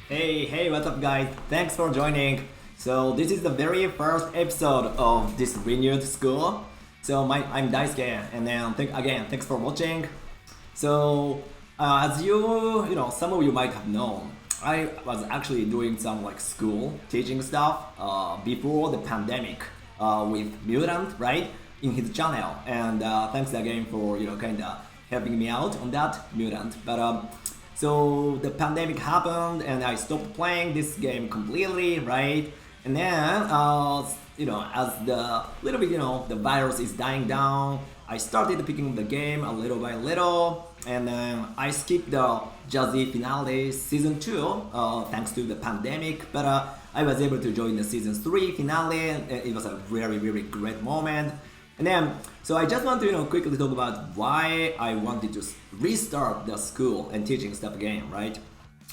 Hey, what's up guys? Thanks for joining. So this is the very first episode of this renewed school. So I'm Daisuke, and then thanks for watching. So as some of you might have known, I was actually doing some like school teaching stuff before the pandemic with Mutant, right, in his channel. And thanks again for kind of helping me out on that, Mutant. But so the pandemic happened and I stopped playing this game completely, right? And then, as the little bit, the virus is dying down, I started picking the game a little by little, and then I skipped the Jazzy finale season 2 thanks to the pandemic, but I was able to join the season 3 finale, and it was a very, very great moment. And then, so I just want to quickly talk about why I wanted to restart the school and teaching stuff again, right?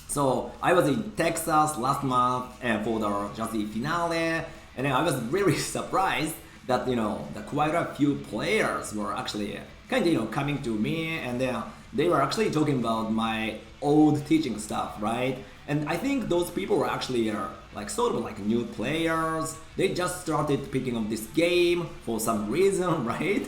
So I was in Texas last month and for the Jazzy finale, and then I was really surprised that that quite a few players were actually kind of coming to me, and then they were actually talking about my old teaching stuff, right? And I think those people were actually like sort of like new players. They just started picking up this game for some reason, right?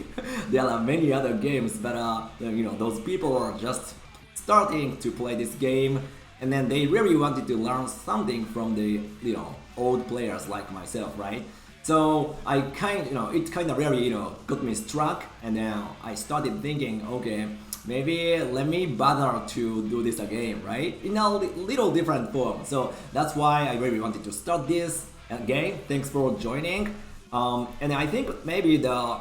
There are many other games, but those people are just starting to play this game, and then they really wanted to learn something from the old players like myself, right? So I it kind of really got me struck, and then I started thinking, okay, maybe let me bother to do this again, right? In a little different form. So that's why I really wanted to start this again. Thanks for joining. And I think maybe the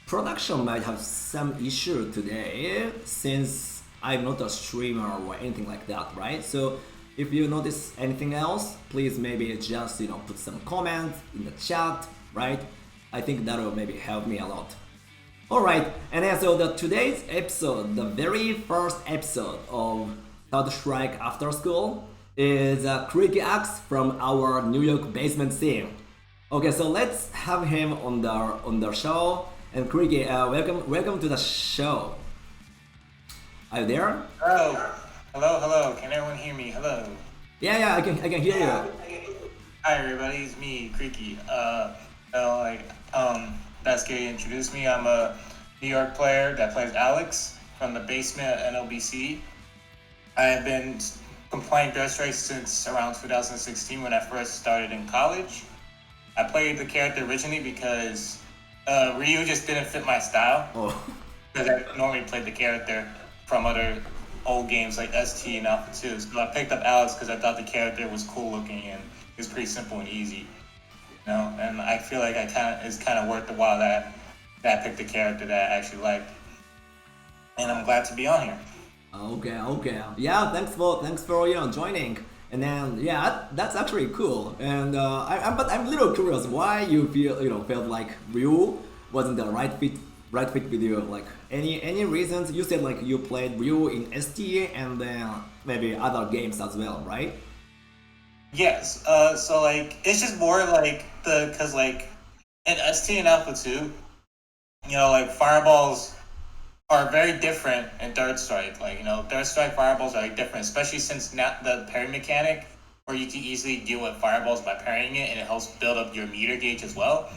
production might have some issue today since I'm not a streamer or anything like that, right? So if you notice anything else, please maybe just put some comments in the chat, right? I think that will maybe help me a lot. Alright, and then so today's episode, the very first episode of Third Strike After School, is CreakyAxe from our New York basement scene. Okay, so let's have him on the show. And Creaky, welcome to the show. Are you there? Hello. Can everyone hear me? Hello. Yeah, I can hear you. Hi everybody, it's me, Creaky. That's Gary introduced me. I'm a New York player that plays Alex from the basement at NLBC. I have been playing Third Strike since around 2016 when I first started in college. I played the character originally because Ryu just didn't fit my style. Because I normally played the character from other old games like ST and Alpha 2. So I picked up Alex because I thought the character was cool looking and it was pretty simple and easy. And I feel like it's kind of worth the while that I picked a character that I actually liked. And I'm glad to be on here. Okay. Yeah, thanks for joining. And then that's actually cool. And but I'm a little curious why you felt like Ryu wasn't the right fit with you. Like any reasons? You said like you played Ryu in ST and then maybe other games as well, right? Yes. So like it's just more like because like in ST and Alpha 2, like fireballs are very different in Third Strike. Like Third Strike fireballs are like different, especially since now the parry mechanic, where you can easily deal with fireballs by parrying it, and it helps build up your meter gauge as well.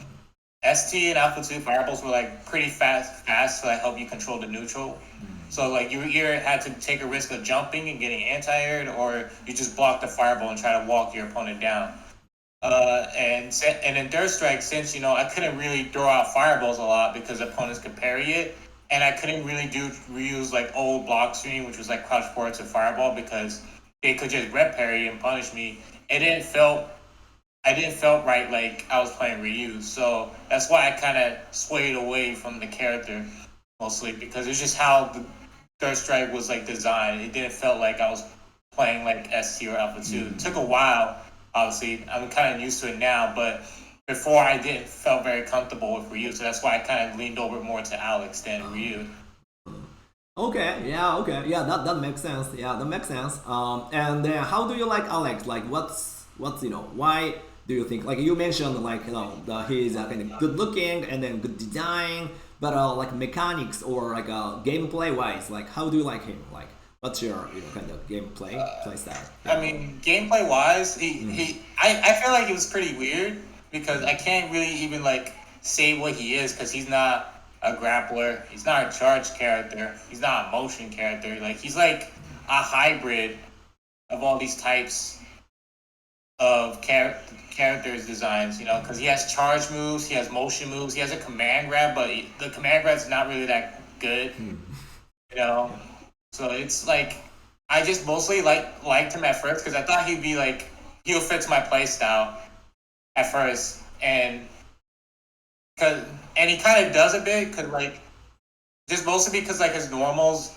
ST and Alpha 2 fireballs were like pretty fast to like help you control the neutral. So like you either had to take a risk of jumping and getting anti-aired, or you just block the fireball and try to walk your opponent down. And in Third Strike, since I couldn't really throw out fireballs a lot because opponents could parry it, and I couldn't really reuse like old block stream, which was like crouch forward to fireball, because they could just red parry and punish me. I didn't feel right like I was playing Ryu, so that's why I kind of swayed away from the character mostly, because it's just how the Third Strike was like designed. It didn't feel like I was playing like ST or Alpha 2. It took a while, obviously. I'm kind of used to it now, but before I didn't felt very comfortable with Ryu, so that's why I kind of leaned over more to Alex than Ryu. Okay, that makes sense. Yeah, that makes sense. And how do you like Alex? Like, what's why do you think? Like you mentioned, like he's kind of good looking and then good design, but like mechanics or like gameplay wise, like how do you like him? Like What's your kind of gameplay play style? I mean, gameplay wise, I feel like it was pretty weird because I can't really even like say what he is because he's not a grappler, he's not a charge character, he's not a motion character. Like he's like a hybrid of all these types of characters designs, because he has charge moves, he has motion moves, he has a command grab, but the command grab's not really that good, So it's like I just mostly liked him at first because I thought he'll fit to my playstyle at first, and he kind of does a bit because just mostly because his normals,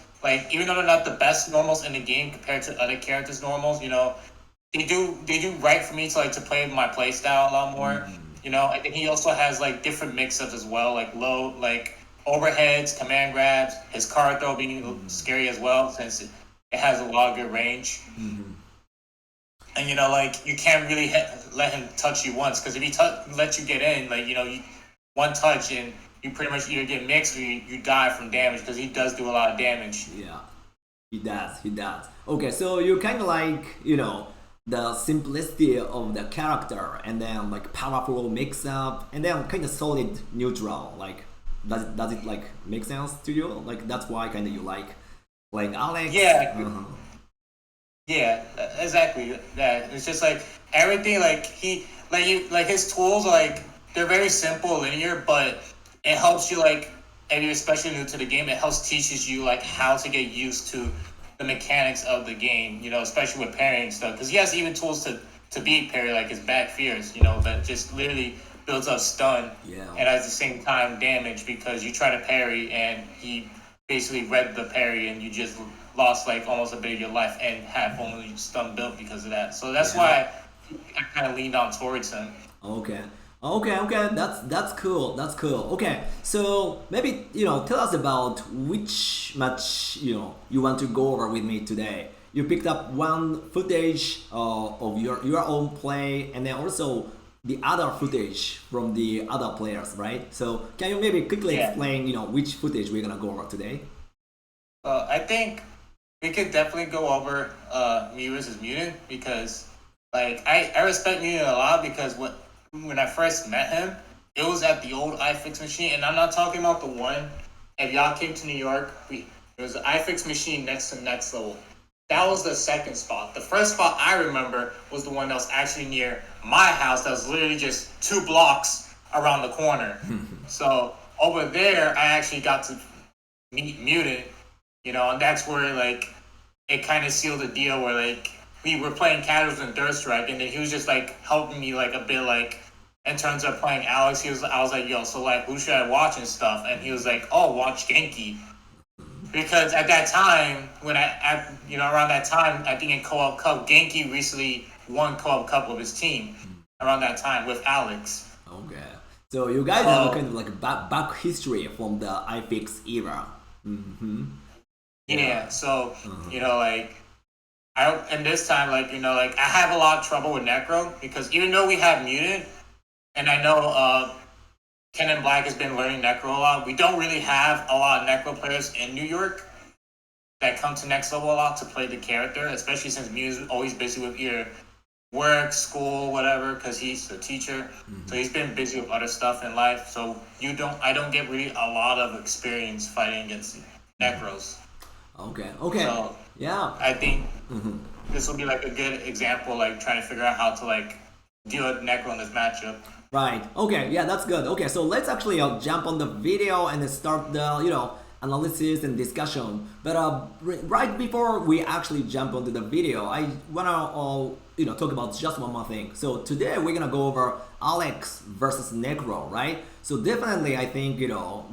even though they're not the best normals in the game compared to other characters' normals, they do right for me to play my playstyle a lot more. I think he also has different mix-ups as well, low overheads, command grabs, his card throw being scary as well since it has a lot of good range. And you can't really let him touch you once because if he lets you get in, one touch and you pretty much either get mixed or you die from damage because he does do a lot of damage. Yeah, he does. Okay, so you kind of the simplicity of the character and then powerful mix up and then kind of solid neutral. Does it make sense to you? That's why kind of you like playing Alex? Yeah. Yeah, exactly. That it's just everything his tools they're very simple, linear, but it helps you if you're especially new to the game, it helps teaches you how to get used to the mechanics of the game, especially with parrying stuff. Because he has even tools to beat parry, his back fears, that just literally builds up stun and at the same time damage because you try to parry and he basically read the parry and you just lost almost a bit of your life and have only stun built because of that. So that's why I kind of leaned on towards him. Okay. That's cool. Okay, so maybe tell us about which match you want to go over with me today. You picked up one footage of your own play, and then also the other footage from the other players, right? So can you maybe quickly explain which footage we're gonna go over today? I think we could definitely go over me versus Mutant because I respect Mutant a lot because when I first met him, it was at the old iFix machine, and I'm not talking about the one. If y'all came to New York, there was an iFix machine next to Next Level. That was the second spot. The first spot I remember was the one that was actually near my house. That was literally just 2 blocks around the corner. So over there, I actually got to meet Mutant, and that's where it kind of sealed the deal where we were playing casuals and Dirt Strike, and then he was just helping me a bit in terms of playing Alex. I was like, yo, so who should I watch and stuff? And he was like, oh, watch Genki. Because at that time, around that time, I think in Co-op Cup, Genki recently won Co-op Cup with his team around that time with Alex. Okay. So you guys have kind of back history from the iFix era. Yeah, so, and this time, I have a lot of trouble with Necro because even though we have Mutant, and I know Ken and Black has been learning Necro a lot, we don't really have a lot of Necro players in New York that come to Next Level a lot to play the character, especially since Mew's always busy with either work, school, whatever, because he's a teacher. So he's been busy with other stuff in life. So I don't get really a lot of experience fighting against Necros. Okay. So yeah, I think this will be a good example, trying to figure out how to deal with Necro in this matchup. Right. Okay. Yeah, that's good. Okay, so let's actually jump on the video and then start the analysis and discussion. But right before we actually jump onto the video, I wanna talk about just one more thing. So today we're gonna go over Alex versus Necro, right? So definitely, I think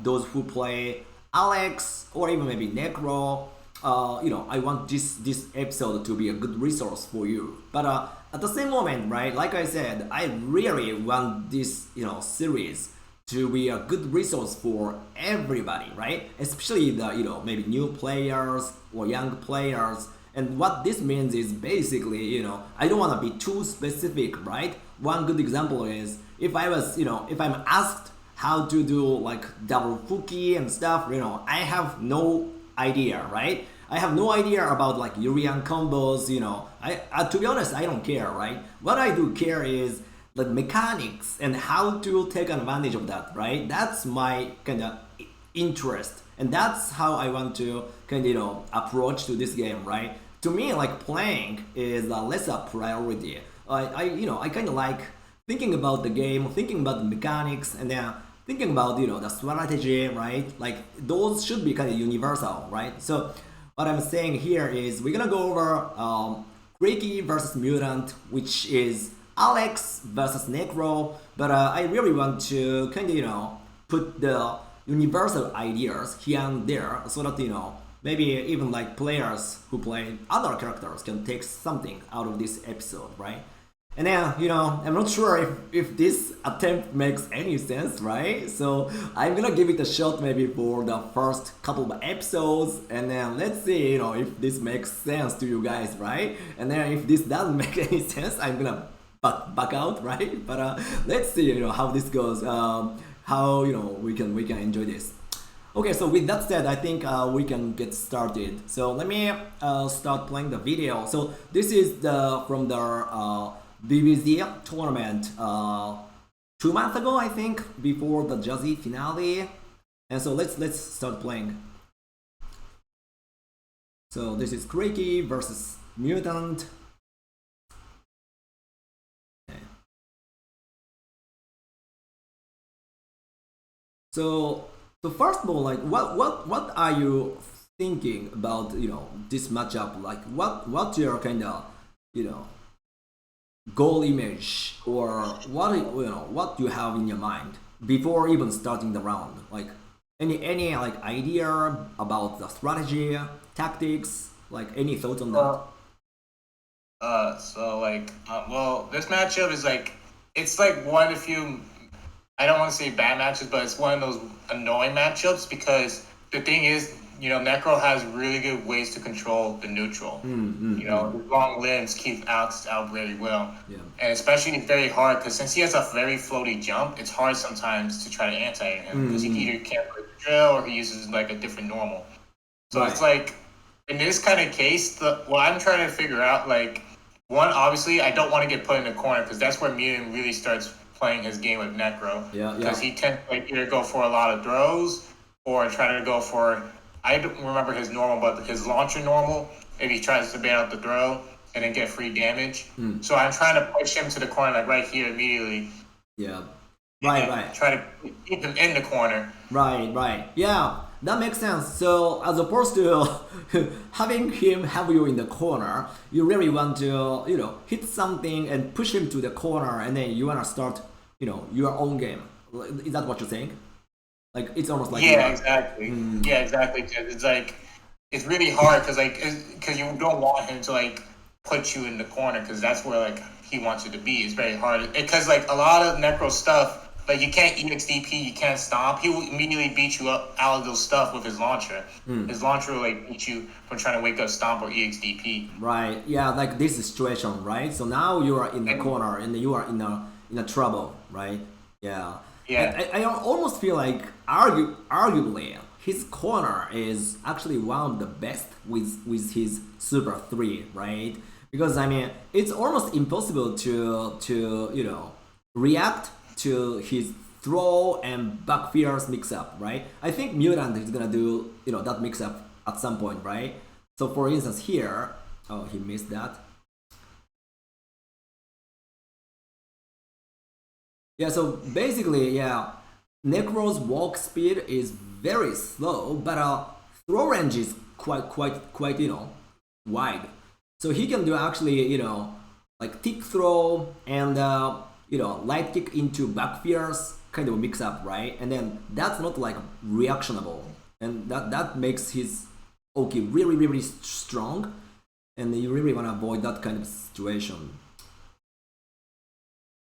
those who play Alex or even maybe Necro, I want this episode to be a good resource for you. But at the same moment, right, like I said, I really want this series to be a good resource for everybody, right? Especially the maybe new players or young players. And what this means is basically, I don't want to be too specific, right? One good example is if I'm asked how to do double Fuki and stuff, I have no idea, right? I have no idea about like Urian combos, to be honest, I don't care, right? What I do care is the mechanics and how to take advantage of that, right? That's my kind of interest, and that's how I want to kind of approach to this game, right? To me, like playing is less a priority. I kind of like thinking about the game, thinking about the mechanics, and then thinking about the strategy, right? Like those should be kind of universal, right? So what I'm saying here is we're gonna go over Creaky versus Mutant, which is Alex versus Necro, but I really want to kind of put the universal ideas here and there so that maybe even like players who play other characters can take something out of this episode, right? And then, I'm not sure if this attempt makes any sense, right? So I'm gonna give it a shot maybe for the first couple of episodes, and then let's see, if this makes sense to you guys, right? And then if this doesn't make any sense, I'm gonna back out, right? But let's see, how this goes, how we can enjoy this. Okay, so with that said, I think we can get started. So let me start playing the video. So this is from the BBZ tournament 2 months ago, I think, before the Jazzy finale. And so let's start playing. So this is Creaky versus Mutant. Okay. So first of all, like what are you thinking about this matchup? Like what's your kind of goal image, or what you have in your mind before even starting the round? Like any like idea about the strategy, tactics, like any thoughts on that? Well, this matchup is like, it's like one of the few, I don't want to say bad matches, but it's one of those annoying matchups because the thing is, Necro has really good ways to control the neutral. His long limbs keep Alex out very well. Yeah. And especially it's very hard because since he has a very floaty jump, it's hard sometimes to try to anti him because he either can't play the drill or he uses like a different normal. So It's like, in this kind of case, what I'm trying to figure out, like, one, obviously, I don't want to get put in the corner because that's where Mutant really starts playing his game with Necro. Because he tends to either go for a lot of throws or try to go for, I don't remember his normal, but his launcher normal, if he tries to bail out the throw and then get free damage. So I'm trying to push him to the corner, like right here immediately. Yeah. Right. Try to keep him in the corner. Right. Yeah, that makes sense. So as opposed to having him have you in the corner, you really want to, hit something and push him to the corner, and then you want to start, your own game. Is that what you're saying? Like it's almost like exactly. Yeah, exactly. It's like it's really hard because you don't want him to like put you in the corner because that's where like he wants you to be. It's very hard because like a lot of Necro stuff. Like, you can't EXDP, you can't stomp. He will immediately beat you up out of those stuff with his launcher. His launcher will, like, beat you from trying to wake up stomp or EXDP. Right, yeah, like this situation, right? So now you are in the corner and you are in a trouble, right? Yeah. I almost feel like, arguably, his corner is actually one of the best with his Super 3, right? Because, I mean, it's almost impossible to react to his throw and back fierce mix up, right? I think Mutant is gonna do that mix up at some point, right? So for instance here, oh, he missed that. Yeah, so basically, yeah, Necro's walk speed is very slow, but throw range is quite wide. So he can do actually like tick throw and light kick into back fierce kind of mix up, right? And then that's not like reactionable, and that makes his Oki really strong, and you really want to avoid that kind of situation.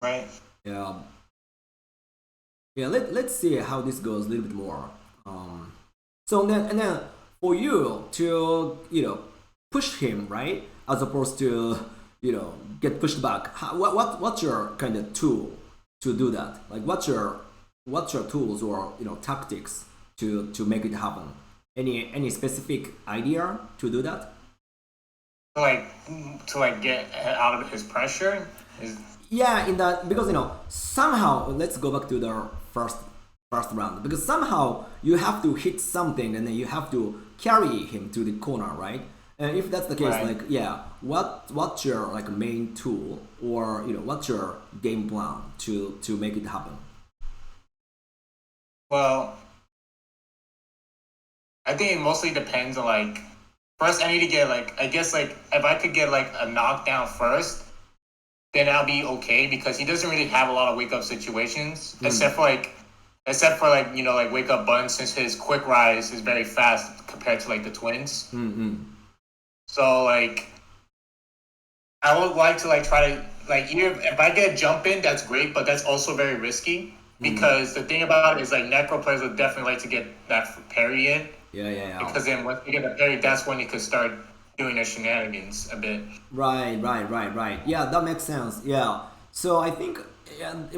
Right. Yeah. Let's see how this goes a little bit more. So then for you to push him, right, as opposed to get pushed back. What's your kind of tool to do that? Like what's your tools or tactics to make it happen? Any specific idea to do that? To get out of his pressure is. Yeah, in that, because somehow, let's go back to the first round, because somehow you have to hit something and then you have to carry him to the corner, right? And if that's the case, Right. like, yeah, what's your like main tool, or what's your game plan to make it happen? Well, I think it mostly depends on like. First, I need to get like I guess like if I could get like a knockdown first, then I'll be okay because he doesn't really have a lot of wake up situations except for like like wake up button since his quick rise is very fast compared to like the twins. Mm-hmm. So like I would like to like try to like if I get jump in, that's great, but that's also very risky because the thing about it is like Necro players would definitely like to get that parry in. Yeah. Because then once you get the parry, that's when you could start doing their shenanigans a bit. Right. Yeah, that makes sense. Yeah. So I think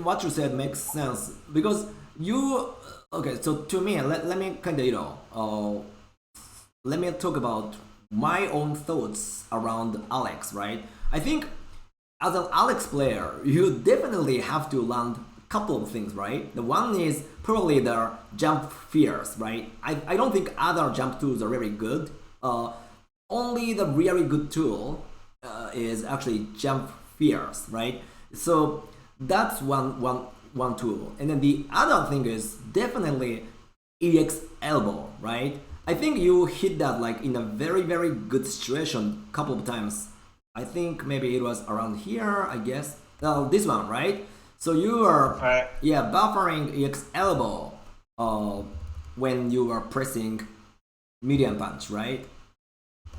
what you said makes sense because you. Okay, so to me, let me kind of let me talk about my own thoughts around Alex. Right. I think as an Alex player, you definitely have to learn a couple of things, right? The one is probably the jump fears, right? I don't think other jump tools are very good. Only the really good tool is actually jump fears, right? So that's one tool. And then the other thing is definitely EX elbow, right? I think you hit that like in a very, very good situation a couple of times. I think maybe it was around here, I guess. This one, right? So you are, Right. yeah, buffering EX elbow when you are pressing medium punch, right?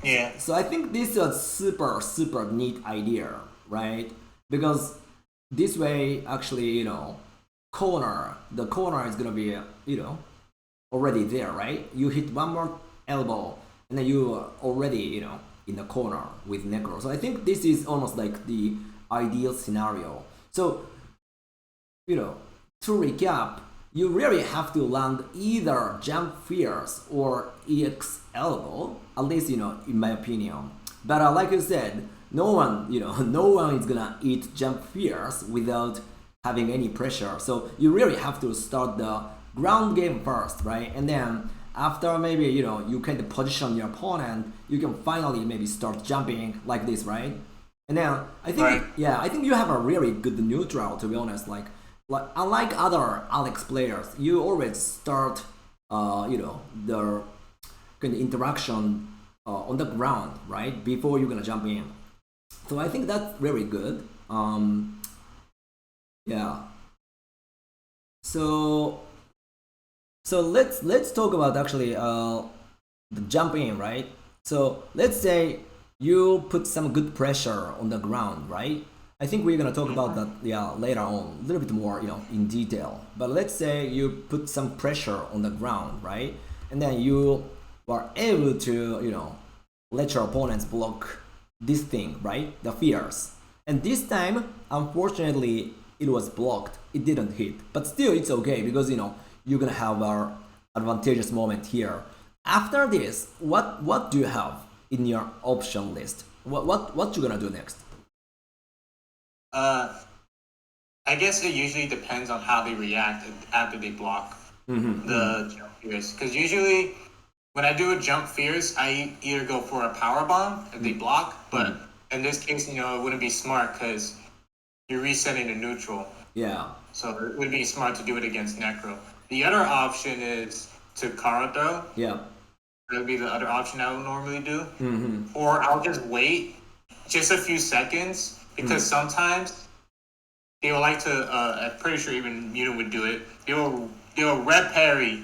Yeah. So I think this is a super, super neat idea, right? Because this way, actually, the corner is gonna be, already there, right? You hit one more elbow, and then you are already, in the corner with Necro. So I think this is almost like the ideal scenario. So, to recap, you really have to land either jump fierce or EX elbow, at least, in my opinion. But like you said, no one, no one is gonna eat jump fierce without having any pressure. So you really have to start the ground game first, right? And then after maybe, you kind of position your opponent, you can finally maybe start jumping like this, right? And then I think, Right. yeah, I think you have a really good neutral, to be honest. Like unlike other Alex players, you always start, the kind of interaction on the ground, right, before you're gonna jump in. So I think that's very good. Yeah. So let's talk about actually the jump in, right? So let's say you put some good pressure on the ground, right? I think we're gonna talk about that, yeah, later on, a little bit more, in detail. But let's say you put some pressure on the ground, right? And then you are able to, let your opponents block this thing, right? The fears. And this time, unfortunately, it was blocked. It didn't hit. But still, it's okay because, you're gonna have our advantageous moment here. After this, what do you have in your option list? What you gonna do next? I guess it usually depends on how they react after they block the jump fierce. Because usually, when I do a jump fierce, I either go for a power bomb if they block, but in this case, it wouldn't be smart because you're resetting the neutral. Yeah. So it would be smart to do it against Necro. The other option is to Kara throw. Yeah. That would be the other option I would normally do. Or I'll just wait just a few seconds because sometimes they will like to. I'm pretty sure even Mutant would do it. They'll red parry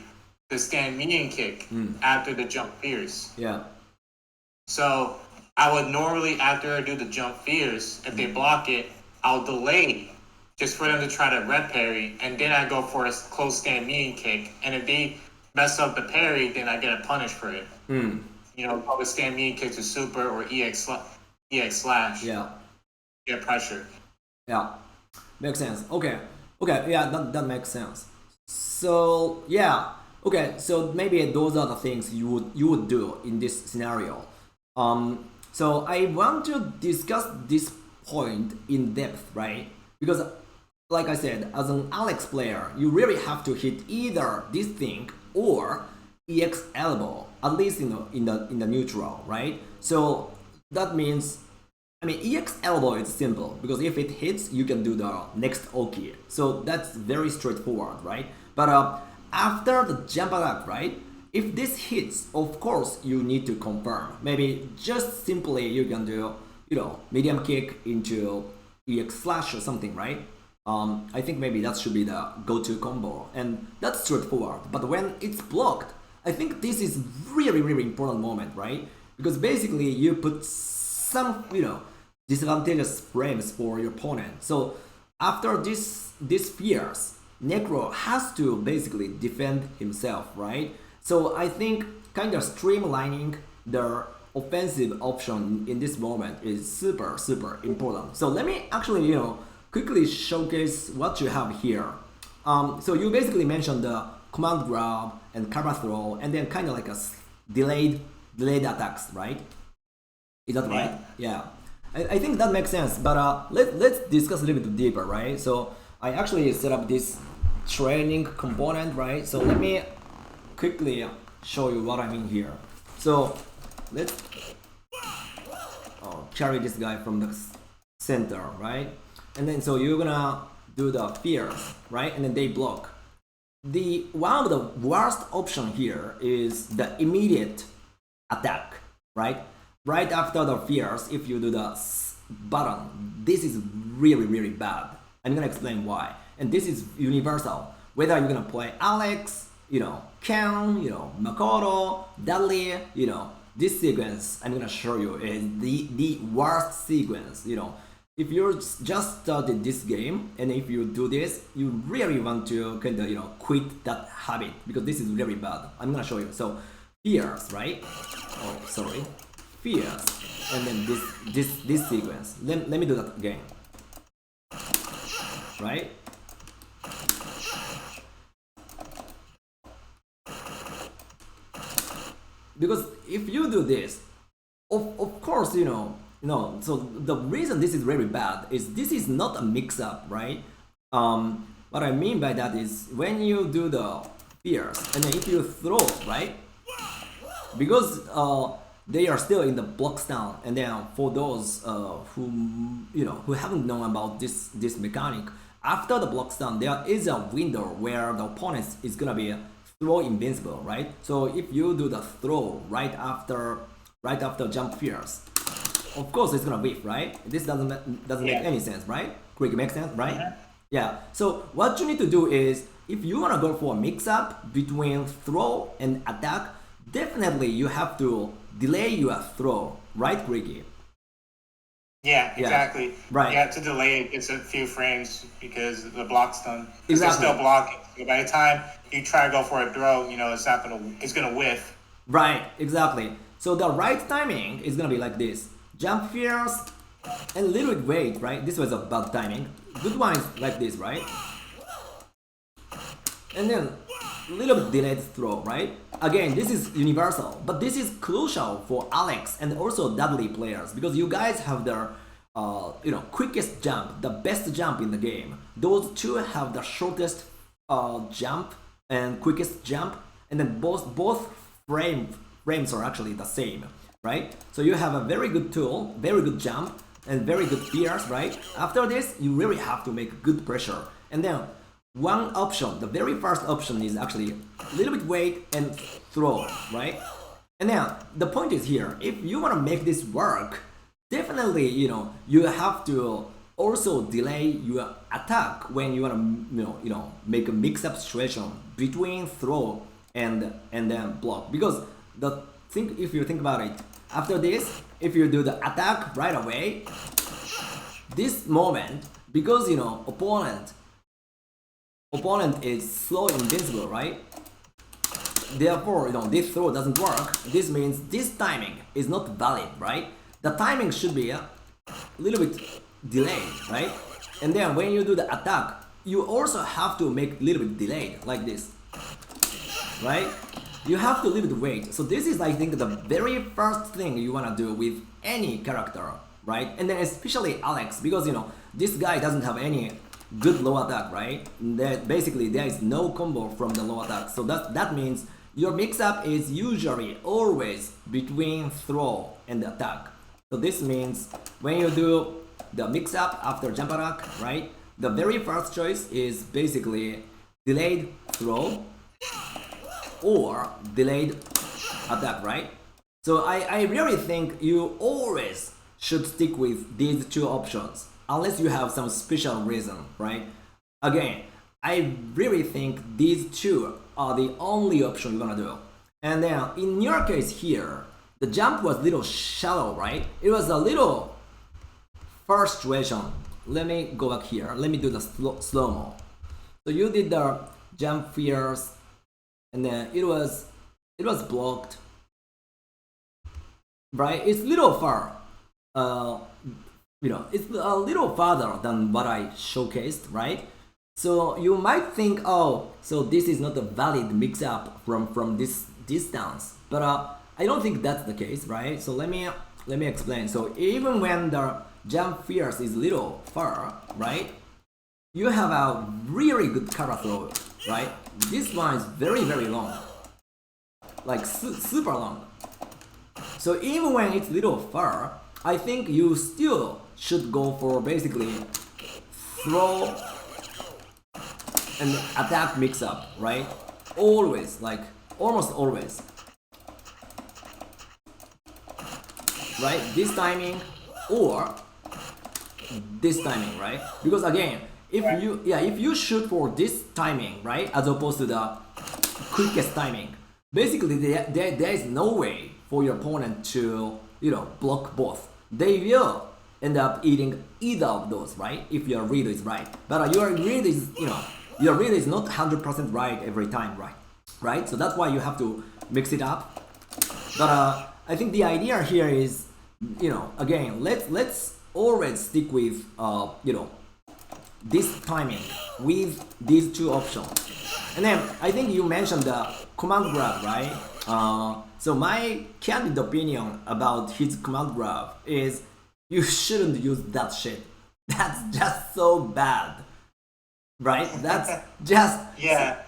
the stand median kick after the jump fierce. Yeah. So I would normally, after I do the jump fierce, if they block it, I'll delay just for them to try to red parry, and then I go for a close stand median kick. And if they mess up the parry, then I get a punish for it. Probably stand median kick to super or EX slash. Yeah. Get pressure. Yeah. Makes sense. Okay. Yeah, that makes sense. So yeah. Okay, so maybe those are the things you would do in this scenario. So I want to discuss this point in depth, right? Because like I said, as an Alex player, you really have to hit either this thing or EX elbow, at least in the neutral, right? So that means, I mean, EX elbow is simple because if it hits, you can do the next Oki. So that's very straightforward, right? But after the jump attack, right? If this hits, of course you need to confirm. Maybe just simply you can do, medium kick into EX slash or something, right? I think maybe that should be the go-to combo, and that's straightforward. But when it's blocked, I think this is really, really important moment, right? Because basically you put some, disadvantageous frames for your opponent. So after this fears, Necro has to basically defend himself, right? So I think kind of streamlining the offensive option in this moment is super, super important. So let me actually, quickly showcase what you have here. So you basically mentioned the command grab and cover throw, and then kind of like a delayed attacks, right? Is that right? Yeah. I think that makes sense, but let's discuss a little bit deeper, right? So I actually set up this training component, right? So let me quickly show you what I mean here. So let's carry this guy from the center, right? And then so you're gonna do the fears, right? And then they block. One of the worst option here is the immediate attack, right? Right after the fears, if you do the button, this is really, really bad. I'm gonna explain why. And this is universal. Whether you're gonna play Alex, Ken, Makoto, Dudley, this sequence I'm gonna show you is the worst sequence, If you just started this game and if you do this, you really want to kind of quit that habit because this is very bad. I'm gonna show you. So fears, right? Oh, sorry, fears, and then this sequence. Let me do that again. Right? Because if you do this, of course, so the reason this is very bad is this is not a mix-up, right? What I mean by that is when you do the fears and then if you throw, right? Because they are still in the blocks down, and then for those who haven't known about this mechanic, after the blocks down, there is a window where the opponent is gonna be throw invincible, right? So if you do the throw right after jump fears, of course it's gonna whiff, right? This doesn't make any sense, right? Creaky makes sense, right? Yeah. So what you need to do is if you wanna go for a mix-up between throw and attack, definitely you have to delay your throw, right, Creaky? Yeah, exactly. Right. You have to delay it. It's a few frames because the block's done. Exactly. They're still blocking. So by the time you try to go for a throw, it's gonna whiff. Right, exactly. So the right timing is gonna be like this. Jump fears and a little bit wait, right? This was a bad timing. Good one is like this, right? And then a little bit delayed throw, right? Again, this is universal, but this is crucial for Alex and also Dudley players because you guys have their quickest jump, the best jump in the game. Those two have the shortest jump and quickest jump, and then both frames are actually the same, right? So you have a very good tool, very good jump, and very good fears, right? After this, you really have to make good pressure, and then one option, the very first option is actually a little bit wait and throw, right? And then the point is here, if you want to make this work, definitely, you have to also delay your attack when you want to, make a mix-up situation between throw and then block. Because if you think about it, after this, if you do the attack right away, this moment, because opponent is slow invincible, right? Therefore, this throw doesn't work. This means this timing is not valid, right? The timing should be a little bit delayed, right? And then when you do the attack, you also have to make a little bit delayed, like this. right? You have to lift weight. So this is, I think, the very first thing you wanna do with any character, right? And then especially Alex, because this guy doesn't have any good low attack, right? That basically there is no combo from the low attack. So that means your mix-up is usually always between throw and attack. So this means when you do the mix-up after jump attack, right? The very first choice is basically delayed throw or delayed attack, right? So I really think you always should stick with these two options unless you have some special reason, right? Again, I really think these two are the only option you're gonna do. And then in your case here, the jump was a little shallow, right? It was a little first situation. Let me go back here. Let me do the slow-mo. So you did the jump fierce, and then it was blocked, right? It's a little far. It's a little farther than what I showcased, right? So you might think, oh, so this is not a valid mix-up from this distance, but I don't think that's the case, right? So let me explain. So even when the jump fierce is little far, right? You have a really good kara throw, right? This one is very long, like super long. So even when it's little far, I think you still should go for basically throw and attack mix-up, right? Always, like almost always, right? This timing or this timing, right? Because again, if you shoot for this timing, right, as opposed to the quickest timing, basically there is no way for your opponent to block both. They will end up eating either of those, right? If your read is right, but your read is not 100% right every time, right? So that's why you have to mix it up. But I think the idea here is, again, let's always stick with this timing with these two options. And then I think you mentioned the command grab, right? So my candid opinion about his command grab is you shouldn't use that shit. That's just so bad, right? That's just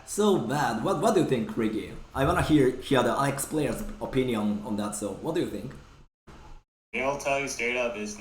so bad. What do you think, Creaky? I wanna hear the Alex player's opinion on that. So what do you think? They'll tell you straight up is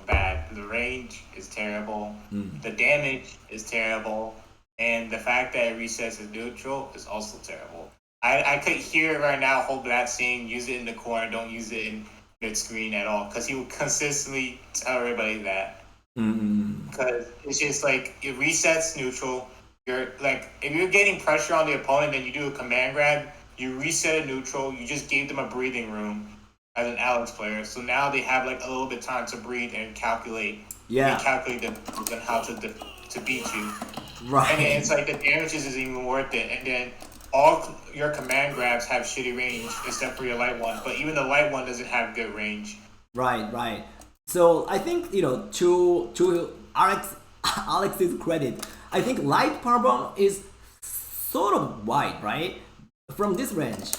bad. The range is terrible. The damage is terrible. And the fact that it resets as neutral is also terrible. I could hear it right now, hold that saying, use it in the corner, don't use it in mid screen at all. Because he would consistently tell everybody that. Because it's just like, it resets neutral. You're like, if you're getting pressure on the opponent and you do a command grab, you reset a neutral, you just gave them a breathing room as an Alex player. So now they have like a little bit of time to breathe and calculate. Yeah. And calculate on how to beat you. Right. And then it's like the damages isn't even worth it. And then all your command grabs have shitty range except for your light one. But even the light one doesn't have good range. Right. So I think to Alex's credit, I think light power bomb is sort of wide, right? From this range,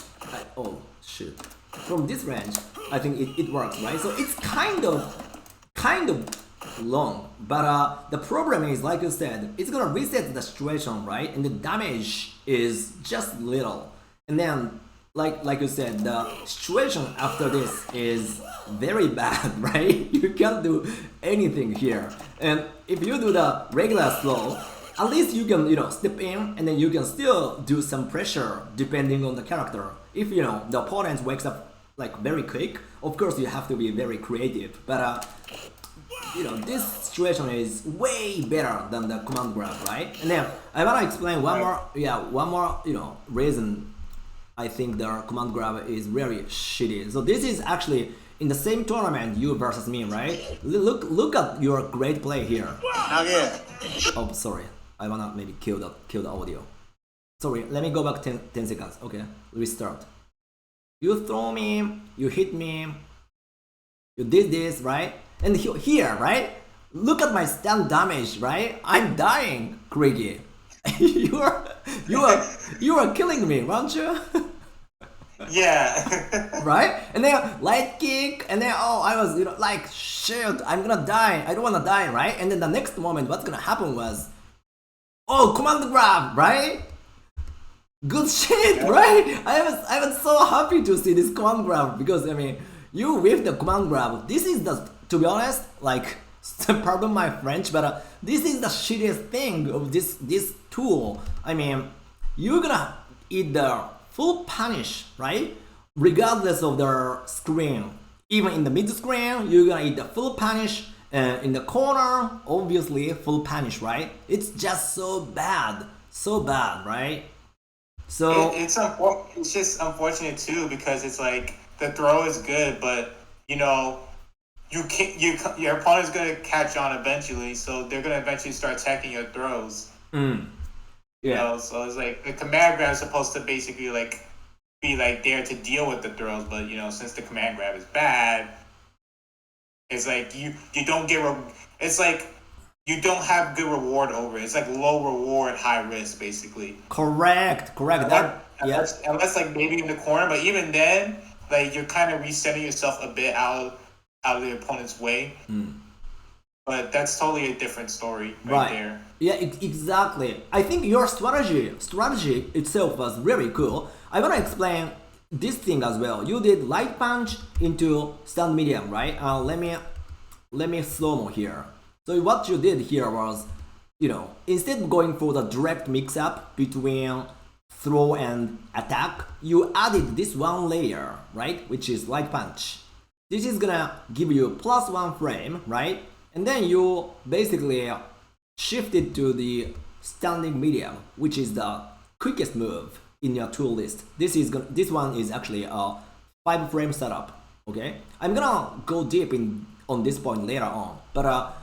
from this range, I think it works, right? So it's kind of long, but the problem is, like you said, it's gonna reset the situation, right? And the damage is just little, and then like you said, the situation after this is very bad, right? You can't do anything here, and if you do the regular slow, at least you can step in, and then you can still do some pressure depending on the character. If the opponent wakes up like very quick, of course you have to be very creative, but this situation is way better than the command grab, right? And then I wanna explain one more reason I think the command grab is really shitty. So this is actually in the same tournament, you versus me, right? Look at your great play here. Okay. Oh, sorry, I wanna maybe kill the audio. Sorry, let me go back 10 seconds. Okay, restart. You throw me, you hit me, you did this, right? And here, right? Look at my stun damage, right? I'm dying, Creaky. you are killing me, aren't you? Yeah. Right? And then light kick, and then I was like shit, I'm gonna die. I don't wanna die, right? And then the next moment, what's gonna happen was command grab, right? Good shit, right? I was so happy to see this command grab because I mean you with the command grab. This is the, to be honest, like pardon my French, but this is the shittiest thing of this tool. I mean, you're gonna eat the full punish, right? Regardless of the screen. Even in the mid screen, you're gonna eat the full punish. In the corner, obviously full punish, right? It's just so bad, right? So It's just unfortunate too because it's like the throw is good, but you can't. Your opponent's gonna catch on eventually, so they're gonna eventually start attacking your throws. Yeah. So it's like the command grab is supposed to basically like be like there to deal with the throws, but since the command grab is bad, it's like you don't get it's like you don't have good reward over it. It's like low reward, high risk, basically. Correct. Unless like maybe in the corner, but even then, like you're kind of resetting yourself a bit out of the opponent's way. But that's totally a different story right there. Yeah, exactly. I think your strategy itself was really cool. I wanna explain this thing as well. You did light punch into stand medium, right? Let me slow mo here. So what you did here was, instead of going for the direct mix up between throw and attack, you added this one layer, right? Which is light punch. This is gonna give you +1 frame, right? And then you basically shifted to the standing medium, which is the quickest move in your tool list. This one is actually a 5-frame setup. Okay, I'm gonna go deep on this point later on, but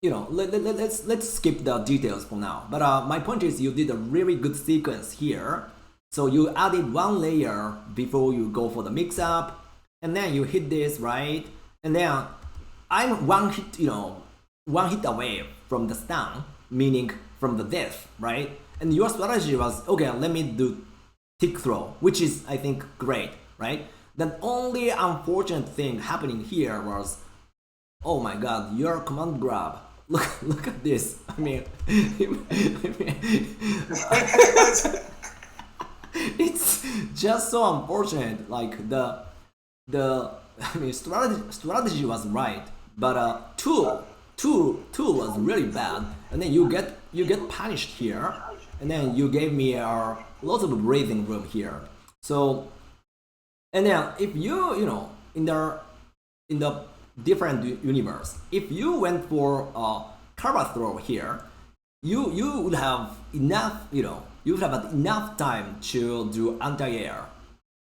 let's skip the details for now. But my point is, you did a really good sequence here. So you added one layer before you go for the mix up, and then you hit this, right? And then I'm one hit away from the stun, meaning from the death, right? And your strategy was, okay, let me do tick throw, which is, I think, great, right? The only unfortunate thing happening here was, oh my god, your command grab. Look at this. I mean, it's just so unfortunate. Like strategy was right, but tool was really bad, and then you get punished here, and then you gave me lots of breathing room here. So, and then if you in the different universe, if you went for a cover throw here, you would have enough you would have had enough time to do anti-air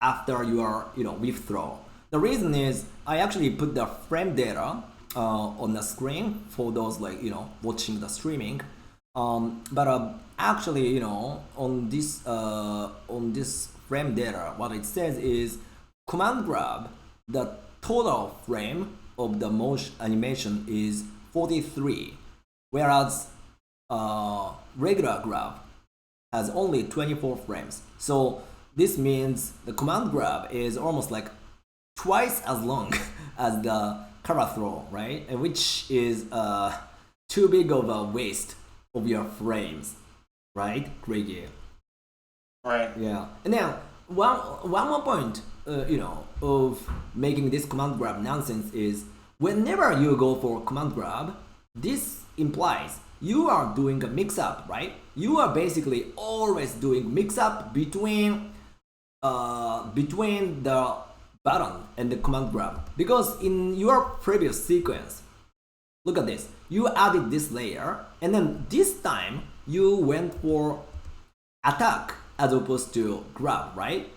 after your whiff throw. The reason is I actually put the frame data on the screen for those watching the streaming, but actually on this frame data, what it says is command grab, the total frame of the motion animation is 43, whereas regular grab has only 24 frames. So this means the command grab is almost like twice as long as the cover throw, right? And which is too big of a waste of your frames, right, Creaky? Right. Yeah. And then one more point, of making this command grab nonsense is whenever you go for command grab, this implies you are doing a mix up, right? You are basically always doing mix up between the button and the command grab, because in your previous sequence, look at this, you added this layer, and then this time you went for attack as opposed to grab, right?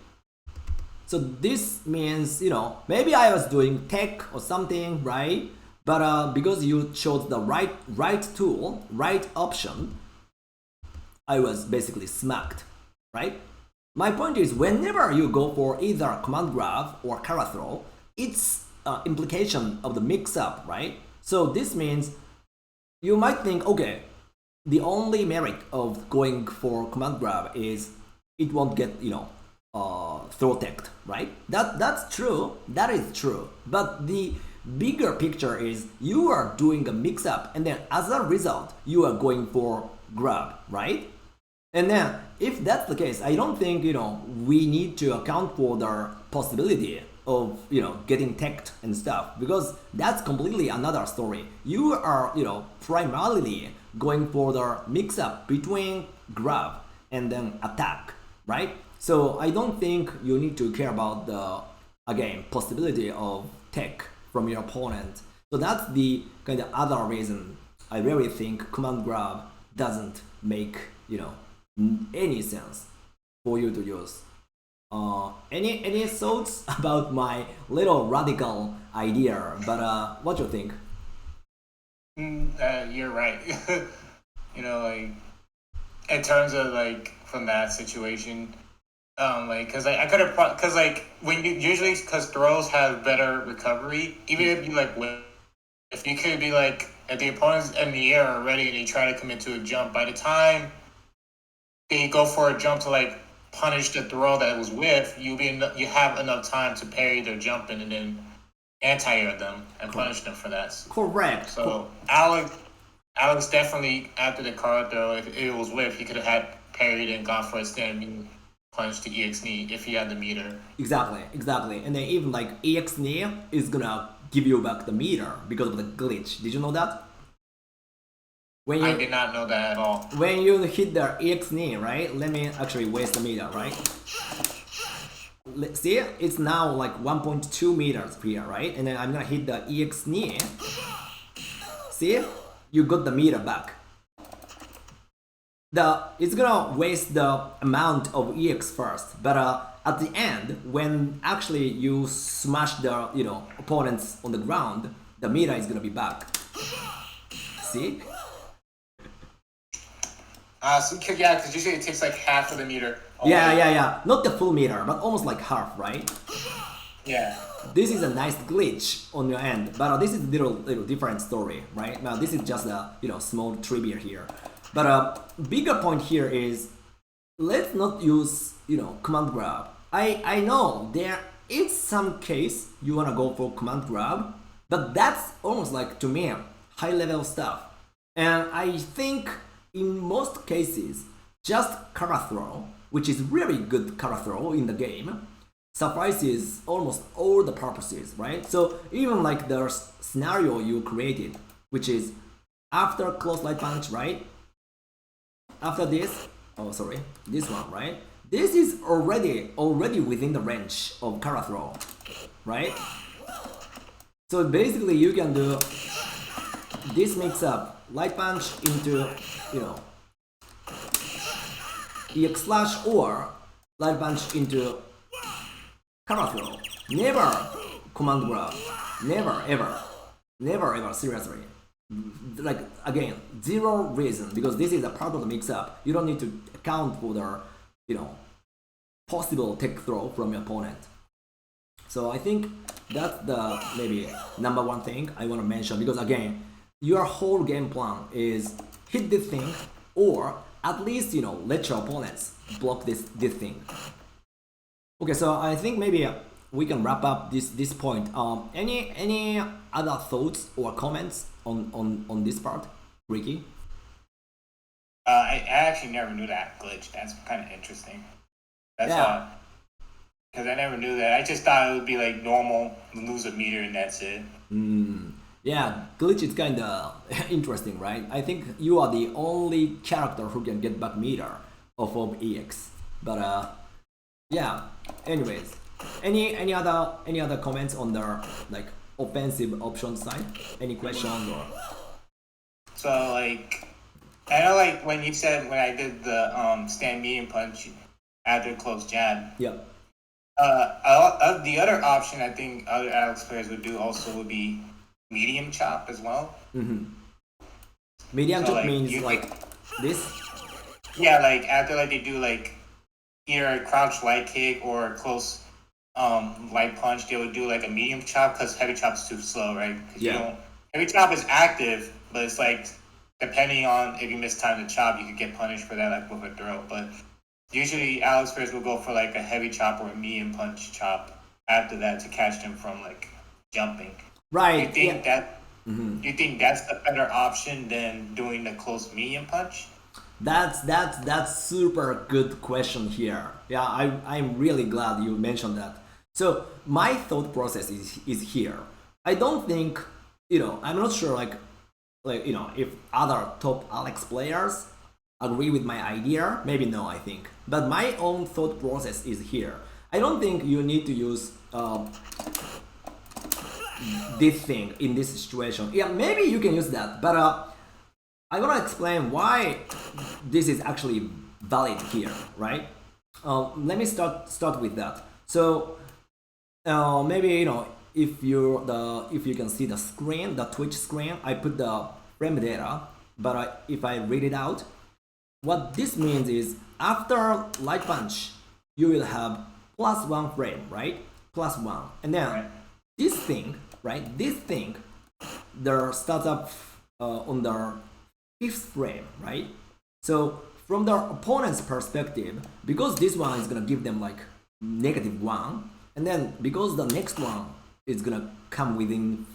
So this means, maybe I was doing tech or something, right? But because you chose the right tool, right option, I was basically smacked, right? My point is, whenever you go for either command grab or cover throw, it's implication of the mix-up, right? So this means you might think, okay, the only merit of going for command grab is it won't get throw tech, right? That's true. That is true. But the bigger picture is you are doing a mix up, and then as a result, you are going for grab, right? And then if that's the case, I don't think we need to account for the possibility of getting teched and stuff, because that's completely another story. You are primarily going for the mix up between grab and then attack, right? So I don't think you need to care about the again possibility of tech from your opponent. So that's the kind of other reason I really think command grab doesn't make any sense for you to use. Any thoughts about my little radical idea? But what you think? You're right. Like in terms of like from that situation, like because I could have because like when you usually because throws have better recovery, even if you like win, if you could be like if the opponent's in the air already and they try to commit to a jump, by the time they go for a jump to like punish the throw that was with, you have enough time to parry their jumping and then anti-air them and punish them for that. Correct. So Alex definitely after the card throw, if it was with, he could have had parried and gone for a stand punch to EX knee if he had the meter. Exactly. And then even like EX knee is gonna give you back the meter because of the glitch. Did you know that? I did not know that at all. When you hit the EX knee, right? Let me actually waste the meter, right? See, it's now like 1.2 meters here, right? And then I'm gonna hit the EX knee. See, you got the meter back. It's gonna waste the amount of EX first, but at the end, when actually you smash the opponents on the ground, the meter is gonna be back. See? So yeah, because usually it takes like half of the meter. Yeah. Not the full meter, but almost like half, right? Yeah. This is a nice glitch on your end, but this is a little different story, right? Now this is just a small trivia here, but bigger point here is let's not use command grab. I know there is some case you wanna go for command grab, but that's almost like to me high level stuff, and I think in most cases just kara throw, which is really good kara throw in the game, suffices almost all the purposes, right? So even like the scenario you created, which is after close light punch, right? After this, this one, right? This is already within the range of kara throw, right? So basically you can do this mix up light punch into EX slash or light punch into kara throw. Never command grab. Never ever, seriously. Like again, zero reason, because this is a part of the mix up. You don't need to account for the possible tech throw from your opponent. So I think that's the maybe number one thing I want to mention, because again, your whole game plan is hit this thing or at least let your opponents block this thing. Okay, so I think maybe we can wrap up this point. Any other thoughts or comments on this part, Ricky? I actually never knew that glitch. That's kind of interesting. That's odd. Because I never knew that. I just thought it would be like normal, lose a meter and that's it. Yeah, glitch is kind of interesting, right? I think you are the only character who can get back meter off of EX. But yeah. Anyways, any other comments on the like offensive option side? Any questions or? So like, I know like when you said when I did the stand medium punch after close jab. Yeah. The other option I think other Alex players would do also would be medium chop as well. Medium chop means like this? Yeah, like after like they do like either a crouch light kick or a close light punch, they would do like a medium chop because heavy chop is too slow, right? Yeah. Heavy chop is active, but it's like depending on if you mistime the chop, you could get punished for that, like with a throw. But usually Alex players will go for like a heavy chop or a medium punch chop after that to catch them from like jumping. Right. You think that? Mm-hmm. You think that's the better option than doing the close medium punch? That's super good question here. Yeah, I'm really glad you mentioned that. So my thought process is here. I don't think, I'm not sure like if other top Alex players agree with my idea. Maybe no, I think. But my own thought process is here. I don't think you need to use this thing in this situation. Yeah, maybe you can use that, but I want to explain why this is actually valid here, right? Let me start with that. So maybe if you can see the screen, the Twitch screen, I put the frame data, but if I read it out, what this means is after light punch, you will have +1 frame, right? +1, and then this thing, right? This thing, there starts up on the 5th frame, right? So from the opponent's perspective, because this one is gonna give them like -1, and then because the next one is gonna come within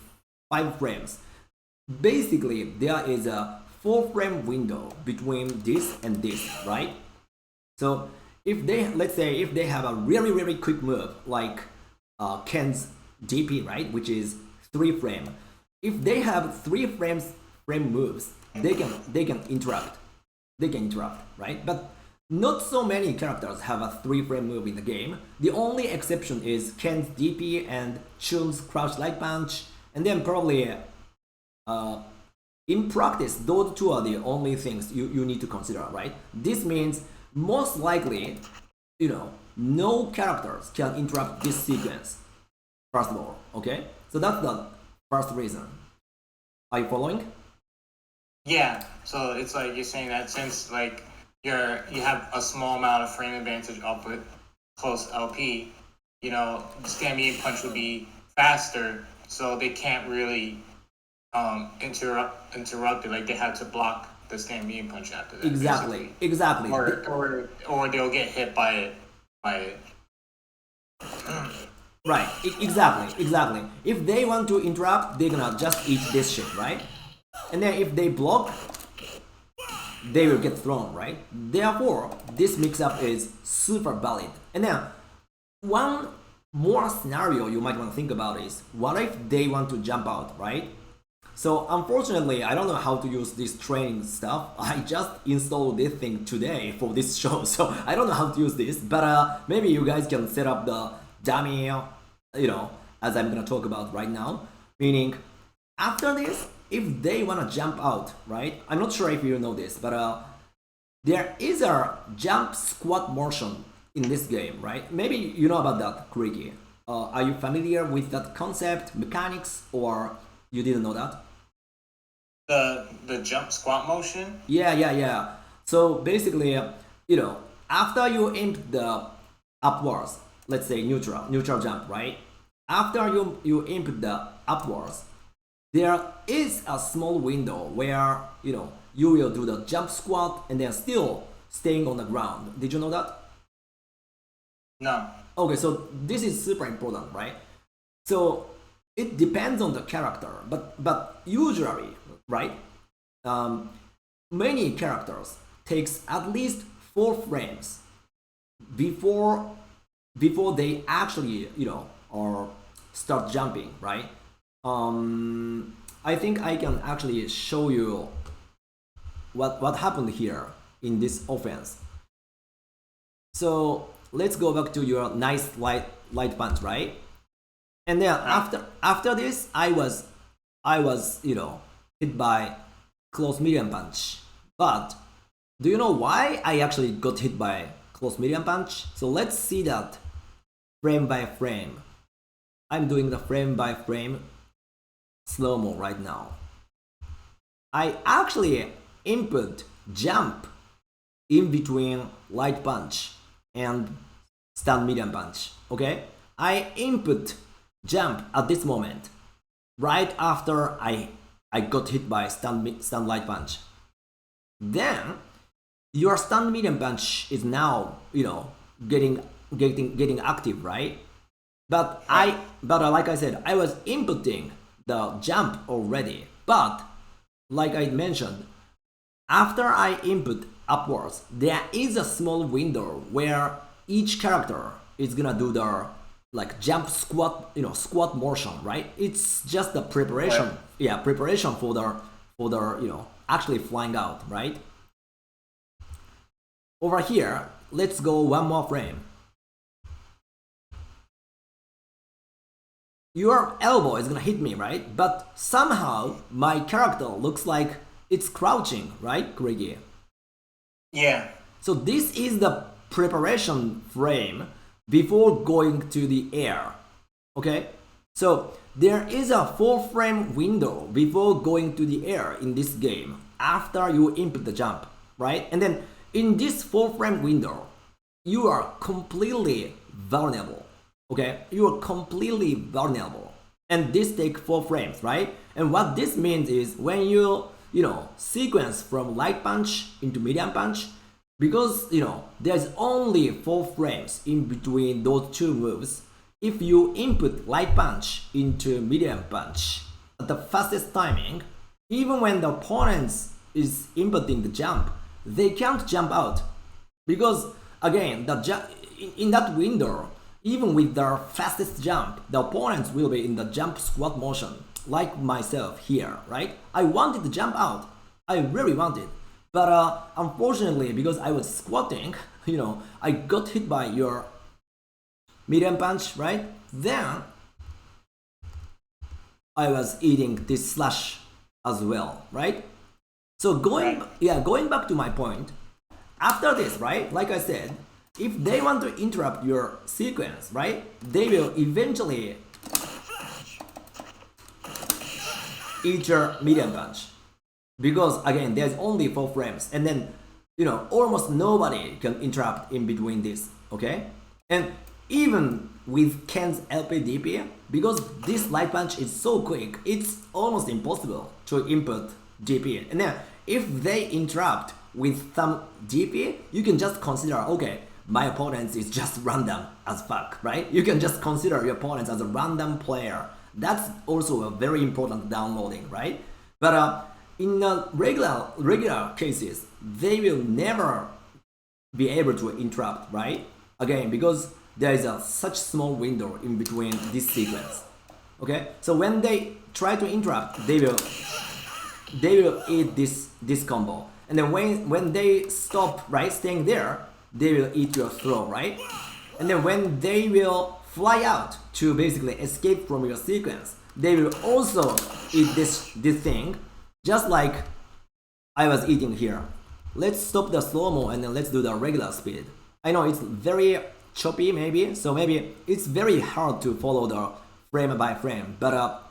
5 frames, basically there is a 4-frame window between this and this, right? So if let's say if they have a really quick move like Ken's DP, right, which is 3 frame, if they have 3 frame moves, they can interrupt, right? But not so many characters have a 3-frame move in the game. The only exception is Ken's DP and Chun's crouch light punch, and then probably in practice those two are the only things you need to consider, right? This means most likely no characters can interrupt this sequence, first of all. Okay, so that's the first reason. Are you following? Yeah, so it's like you're saying that since like you have a small amount of frame advantage up with close LP, stand medium punch would be faster, so they can't really interrupt it. Like they have to block the stand medium punch after that. Exactly. Or they'll get hit by it. Right. Exactly. If they want to interrupt, they're gonna just eat this shit, right? And then if they block, they will get thrown, right? Therefore, this mix-up is super valid. And then one more scenario you might want to think about is, what if they want to jump out, right? So unfortunately, I don't know how to use this training stuff. I just installed this thing today for this show, so I don't know how to use this. But maybe you guys can set up the dummy, as I'm gonna talk about right now. Meaning, after this, if they wanna jump out, right? I'm not sure if you know this, but there is a jump squat motion in this game, right? Maybe you know about that, Creaky. Are you familiar with that concept, mechanics, or you didn't know that? The jump squat motion? Yeah. So basically, after you aim the upwards, let's say neutral jump, right? After you aim the upwards, there is a small window where you will do the jump squat and then still staying on the ground. Did you know that? No. Okay, so this is super important, right? So it depends on the character, but usually, right? Many characters takes at least 4 frames before they actually or start jumping, right? I think I can actually show you what happened here in this offense. So let's go back to your nice light punch, right? And then after this, I was hit by close medium punch. But do you know why I actually got hit by close medium punch? So let's see that frame by frame. I'm doing the frame by frame slow-mo right now. I actually input jump in between light punch and stand medium punch. Okay, I input jump at this moment right after I got hit by stand light punch. then your stun medium punch is now, getting active, right? But like I said, I was inputting the jump already. But like I mentioned, after I input upwards, there is a small window where each character is gonna do the like jump squat, squat motion, right? It's just the preparation, preparation for the actually flying out, right? Over here, let's go one more frame. Your elbow is gonna hit me, right? But somehow my character looks like it's crouching, right, Creaky? Yeah. So this is the preparation frame before going to the air, okay? So there is a 4-frame window before going to the air in this game after you input the jump, right? And then in this 4-frame window, you are completely vulnerable, okay? You are completely vulnerable. And this takes 4 frames, right? And what this means is when you sequence from light punch into medium punch, because there's only 4 frames in between those two moves. If you input light punch into medium punch at the fastest timing, even when the opponent is inputting the jump, they can't jump out, because again in that window, even with their fastest jump, the opponents will be in the jump squat motion, like myself here, right? I wanted to jump out, I really wanted, but unfortunately, because I was squatting, I got hit by your medium punch, right? Then I was eating this slash as well, right? So going back to my point, after this, right, like I said, if they want to interrupt your sequence, right, they will eventually eat your medium punch, because again there's only 4 frames, and then almost nobody can interrupt in between this, okay? And even with Ken's LPDP, because this light punch is so quick, it's almost impossible to input DP. And then if they interrupt with some DP, you can just consider, okay, my opponent is just random as fuck, right? You can just consider your opponent as a random player. That's also a very important downloading, right? But in regular cases, they will never be able to interrupt, right? Again, because there is such small window in between this sequence. Okay, so when they try to interrupt, they will eat this combo, and then when they stop, right, staying there, they will eat your throw, right? And then when they will fly out to basically escape from your sequence, they will also eat this thing, just like I was eating here. Let's stop the slow-mo and then let's do the regular speed. I know it's very choppy maybe, so maybe it's very hard to follow the frame by frame, but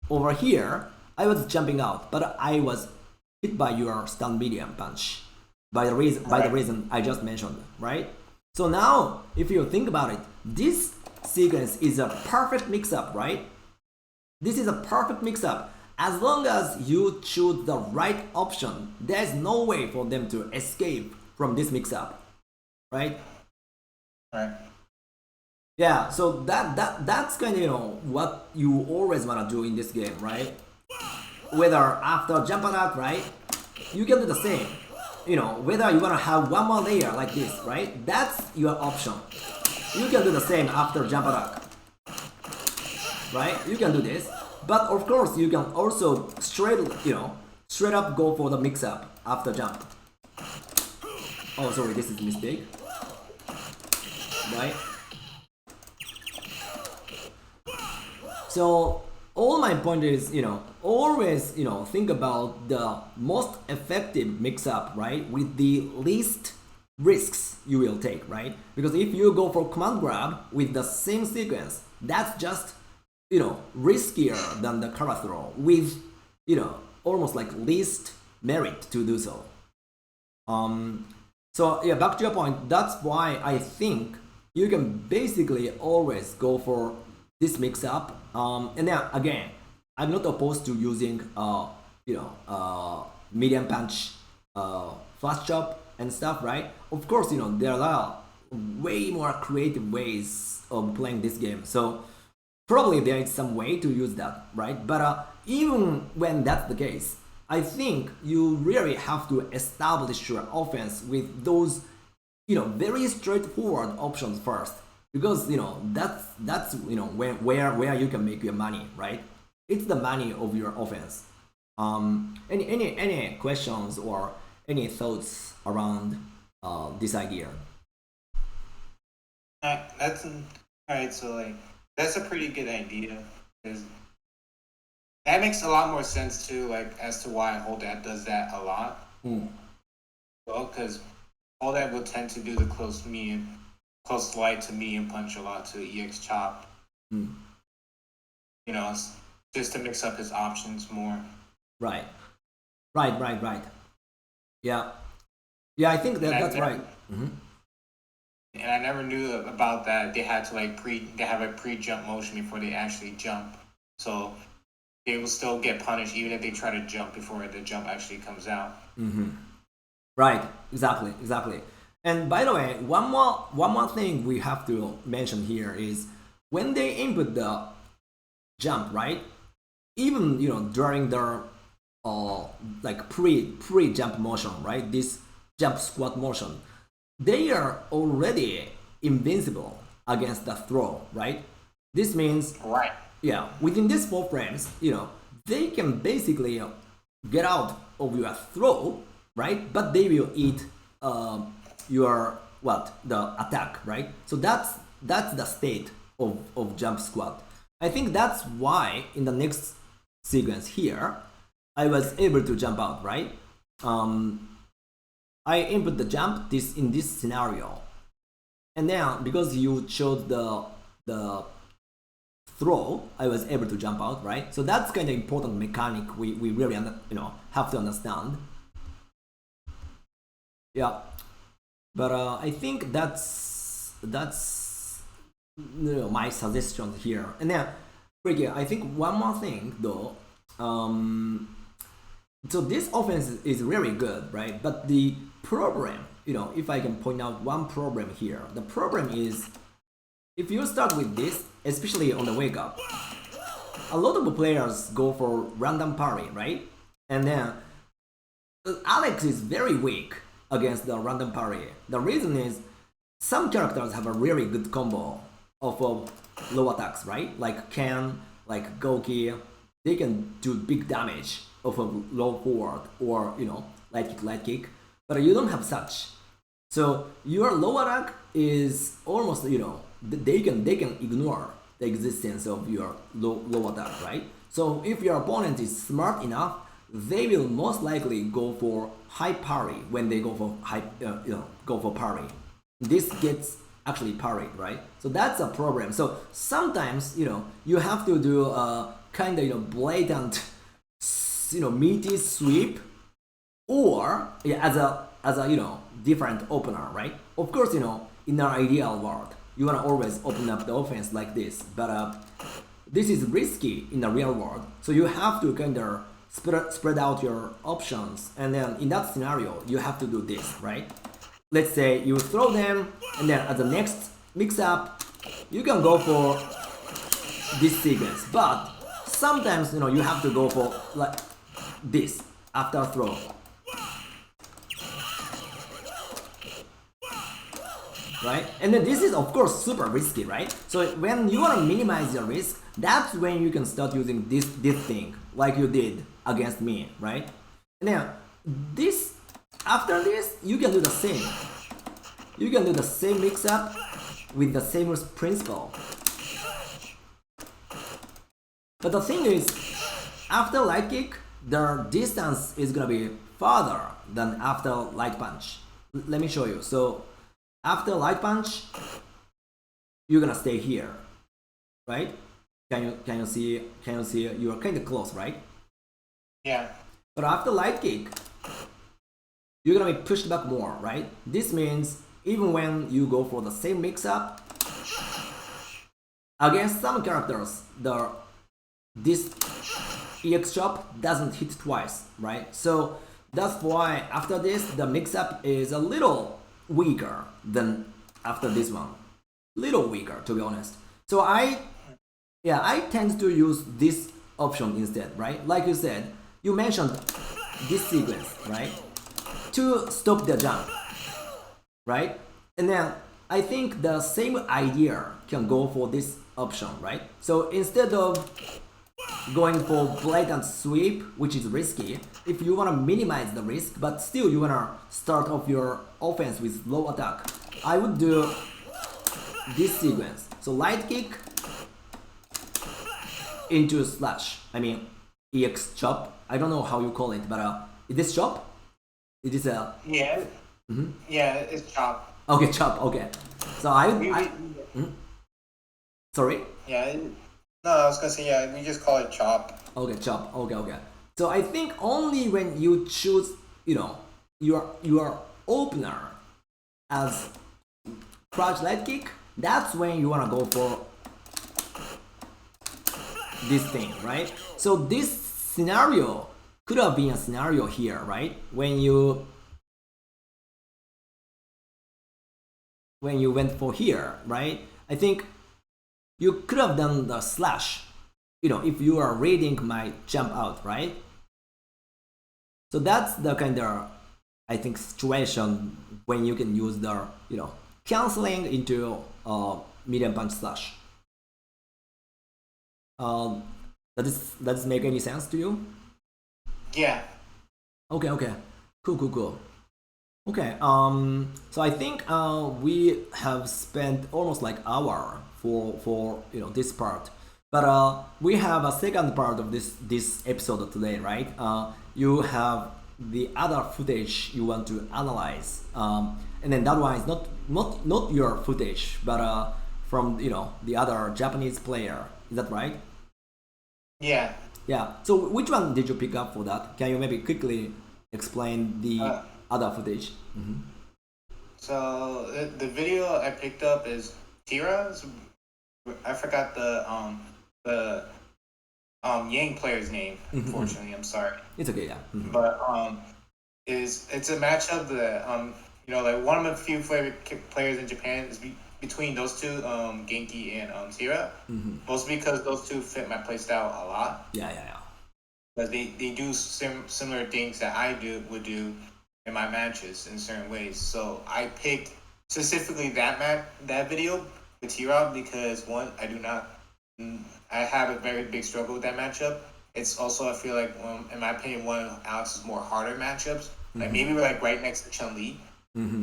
over here I was jumping out, but I was hit by your stun medium punch by the reason I just mentioned, right? So now if you think about it, this sequence is a perfect mix-up, right? This is a perfect mix-up. As long as you choose the right option, there's no way for them to escape from this mix-up, right? Right. Yeah, so that's kind of what you always wanna do in this game, right? Whether after jump attack, right, you can do the same. Whether you wanna have one more layer like this, right? That's your option. You can do the same after jump attack, right? You can do this, but of course you can also straight up go for the mix-up after jump. Oh, sorry, this is a mistake. Right? So all my point is, always, think about the most effective mix-up, right? With the least risks you will take, right? Because if you go for command grab with the same sequence, that's just, riskier than the cover throw with, almost like least merit to do so. So yeah, back to your point, that's why I think you can basically always go for this mix-up. And then again, I'm not opposed to using medium punch fast chop and stuff, right? Of course, there are way more creative ways of playing this game. So probably there is some way to use that, right? But even when that's the case, I think you really have to establish your offense with those, very straightforward options first, because that's where you can make your money, right? It's the money of your offense. Any questions or any thoughts around this idea? That's all right. So like, that's a pretty good idea. 'Cause that makes a lot more sense too. Like as to why Holdat does that a lot. Well, because Holdat will tend to do the close slide to me and punch a lot to EX chop. Just to mix up his options more. Right. Yeah. I think that's right. And I never knew about that. They had to they have a pre-jump motion before they actually jump. So they will still get punished even if they try to jump before the jump actually comes out. Right. Exactly. And by the way, one more thing we have to mention here is when they input the jump, right? Even during their pre jump motion, right? This jump squat motion, they are already invincible against the throw, right? This means, right? Yeah, within these 4 frames, they can basically get out of your throw, right? But they will eat the attack, right? So that's the state of jump squat. I think that's why in the next sequence here, I was able to jump out, right? I input the jump in this scenario, and then because you chose the throw, I was able to jump out, right? So that's kind of important mechanic we really have to understand. Yeah, but I think that's my suggestion here. And then, Creaky, I think one more thing though. So this offense is really good, right? But the problem, if I can point out one problem here, the problem is if you start with this, especially on the wake up, a lot of players go for random parry, right? And then Alex is very weak against the random parry. The reason is some characters have a really good combo of low attacks, right? Like Ken, like Goki, they can do big damage of a low forward or light kick, but you don't have such. So your low attack is almost they can ignore the existence of your low attack, right? So if your opponent is smart enough, they will most likely go for high parry when they go for parry. This gets actually parried, right? So that's a problem. So sometimes you have to do a kind of blatant meaty sweep, or as a different opener, right? Of course, in an ideal world, you wanna always open up the offense like this, but this is risky in the real world. So you have to kind of spread out your options, and then in that scenario, you have to do this, right? Let's say you throw them, and then at the next mix-up, you can go for this sequence, but sometimes you have to go for like this after throw. Right? And then this is of course super risky, right? So when you want to minimize your risk, that's when you can start using this thing, like you did against me, right? And then after this, you can do the same. You can do the same mix-up with the same principle. But the thing is, after light kick, the distance is gonna be farther than after light punch. Let me show you. So after light punch, you're gonna stay here, right? Can you see? You're kind of close, right? Yeah. But after light kick, you're gonna be pushed back more, right? This means even when you go for the same mix-up against some characters, this EX chop doesn't hit twice, right? So That's why after this, the mix-up is a little weaker than after this one. Little weaker, to be honest. So I tend to use this option instead, right? Like you said, you mentioned this sequence, right? To stop the jump, right? And then I think the same idea can go for this option, right? So instead of going for blatant sweep, which is risky, if you want to minimize the risk, but still you want to start off your offense with low attack, I would do this sequence. So light kick into slash. I mean, EX chop. I don't know how you call it, but is this chop? It is a... Yeah. Yeah, it's chop. Okay, chop, okay. So Sorry? Yeah. No, I was gonna say, yeah, we just call it chop. Okay, chop. Okay. So I think only when you choose, your opener as crouch light kick, that's when you wanna go for this thing, right? So this scenario could have been a scenario here, right? When you went for here, right? I think you could have done the slash, if you are reading my jump out, right? So that's the kind of, I think, situation when you can use the, canceling into medium punch slash. Does this make any sense to you? Yeah. Okay. Cool. Okay, so I think we have spent almost like hour for this part, but we have a second part of this episode today, right? You have the other footage you want to analyze, and then that one is not your footage, but from the other Japanese player. Is that right? Yeah. Yeah. So which one did you pick up for that? Can you maybe quickly explain the other footage? So the video I picked up is Tira's. I forgot the Yang player's name. Unfortunately, I'm sorry. It's okay, yeah. But it's a matchup that like one of my few favorite players in Japan is between those two, Genki and Tira. Mostly because those two fit my playstyle a lot. Yeah. But they do similar things that I would do in my matches in certain ways. So I picked specifically that video with T-Rob because one, I have a very big struggle with that matchup. It's also, I feel like, in my opinion, one of Alex's more harder matchups. Like maybe we're like right next to Chun-Li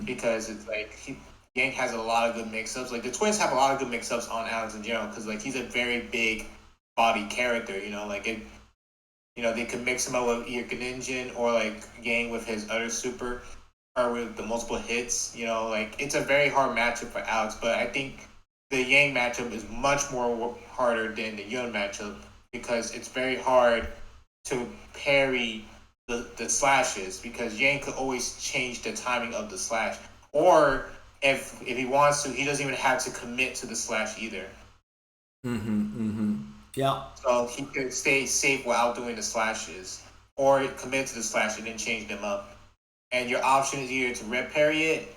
because it's like Yang has a lot of good mix-ups. Like the twins have a lot of good mix-ups on Alex in general because like he's a very big body character. They could mix him up with either Greninja or like Yang with his other super or with the multiple hits. It's a very hard matchup for Alex, but I think the Yang matchup is much more harder than the Yun matchup because it's very hard to parry the slashes because Yang could always change the timing of the slash. Or if he wants to, he doesn't even have to commit to the slash either. Yeah. So he could stay safe without doing the slashes, or commit to the slash and then change them up. And your option is either to red parry it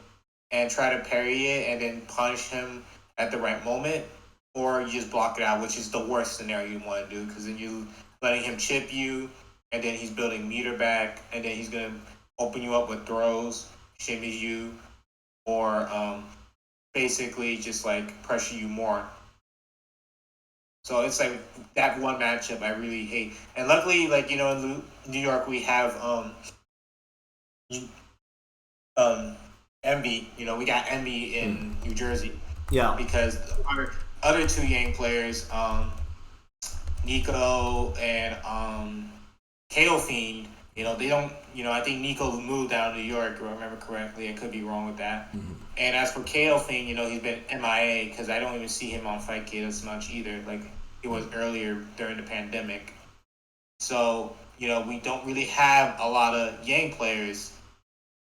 and try to parry it and then punish him at the right moment, or you just block it out, which is the worst scenario you want to do, because then you're letting him chip you, and then he's building meter back, and then he's going to open you up with throws, shimmy you, or basically just like pressure you more. So it's like that one matchup I really hate. And luckily, in New York we have Envy. We got Envy in New Jersey. Yeah. Because our other two Yang players, Nico and KO Fiend, they don't, I think Nico moved down to New York, if I remember correctly. I could be wrong with that. And as for KO Fiend, he's been MIA because I don't even see him on Fightcade as much either. Like it was earlier during the pandemic. So, we don't really have a lot of Yang players.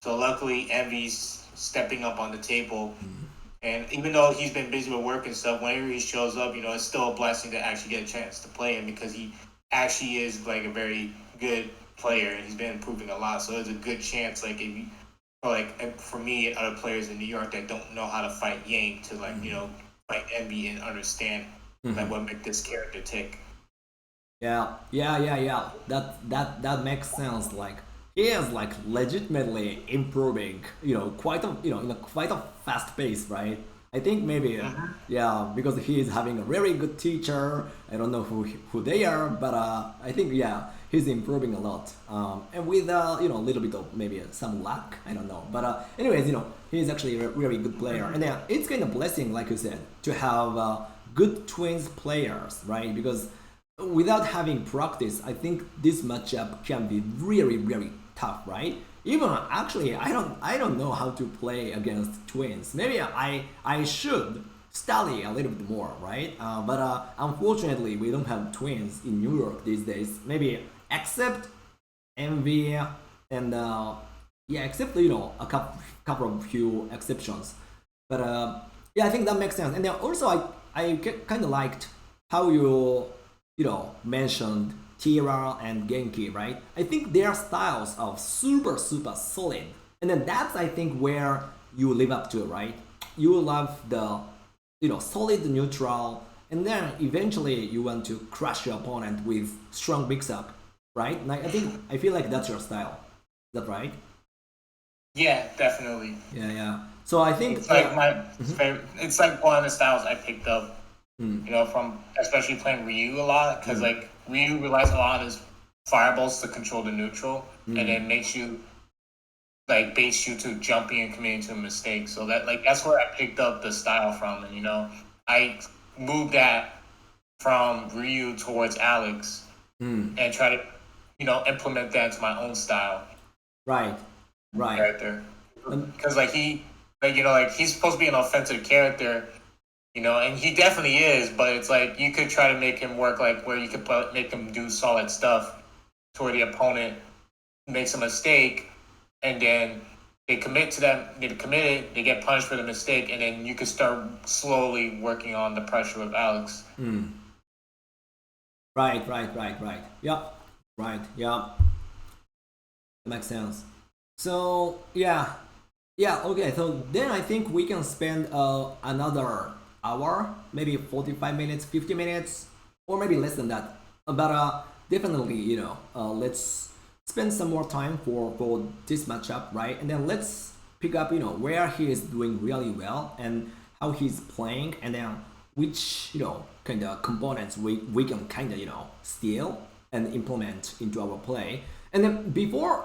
So luckily, Envy's stepping up on the table. And even though he's been busy with work and stuff, whenever he shows up, it's still a blessing to actually get a chance to play him because he actually is like a very good player, and he's been improving a lot. So there's a good chance, like, if you, for me and other players in New York that don't know how to fight Yang, to like fight Envy and understand like what make this character tick. Yeah. That makes sense. Like he is like legitimately improving. Quite a in a quite a fast pace, right? I think maybe yeah, because he is having a very good teacher. I don't know who they are, but I think yeah, he's improving a lot. And with a little bit of maybe some luck, I don't know. But anyways, he's actually a really good player, and then it's kind of blessing, like you said, to have good twins players, right? Because without having practice, I think this matchup can be really, really tough, right? Even actually, I don't know how to play against twins. Maybe I should study a little bit more, right? But unfortunately, we don't have twins in New York these days. Maybe except MV and yeah, except a couple of few exceptions. But yeah, I think that makes sense. And then also, I kind of liked how you mentioned Tira and Genki, right? I think their styles are super solid, and then that's I think where you live up to, right? You love the solid neutral, and then eventually you want to crush your opponent with strong mix-up, right? Like I feel like that's your style. Is that right? Yeah, definitely. Yeah. So I think it's like my favorite. It's like one of the styles I picked up. From especially playing Ryu a lot, because like Ryu relies a lot on his fireballs to control the neutral, and then makes you like baits you to jumping and committing to a mistake. So that's where I picked up the style from, and I moved that from Ryu towards Alex, and try to implement that into my own style. Right. Character, because he's supposed to be an offensive character. And he definitely is, but it's like you could try to make him work like where you could make him do solid stuff toward the opponent makes a mistake, and then they commit to that, they commit it, they get punished for the mistake, and then you could start slowly working on the pressure of Alex. Right. Yep. Right. Yeah. That makes sense. So yeah. Okay. So then I think we can spend another hour, maybe 45 minutes, 50 minutes, or maybe less than that. But definitely, let's spend some more time for this matchup, right? And then let's pick up, where he is doing really well and how he's playing, and then which, kind of components we can kind of, steal and implement into our play. And then before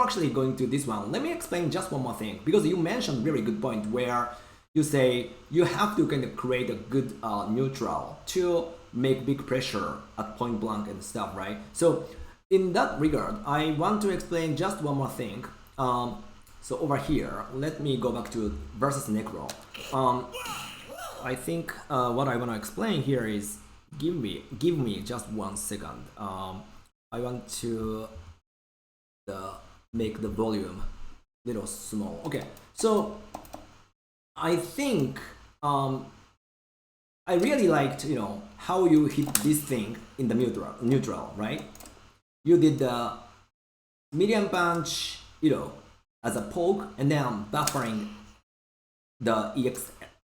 actually going to this one, let me explain just one more thing, because you mentioned very good point where you say you have to kind of create a good neutral to make big pressure at point blank and stuff, right? So in that regard, I want to explain just one more thing. So over here, let me go back to versus Necro. I think what I want to explain here is give me just 1 second. I want to make the volume a little small. Okay, so I think I really liked how you hit this thing in the neutral, right? You did the medium punch, as a poke, and then buffering the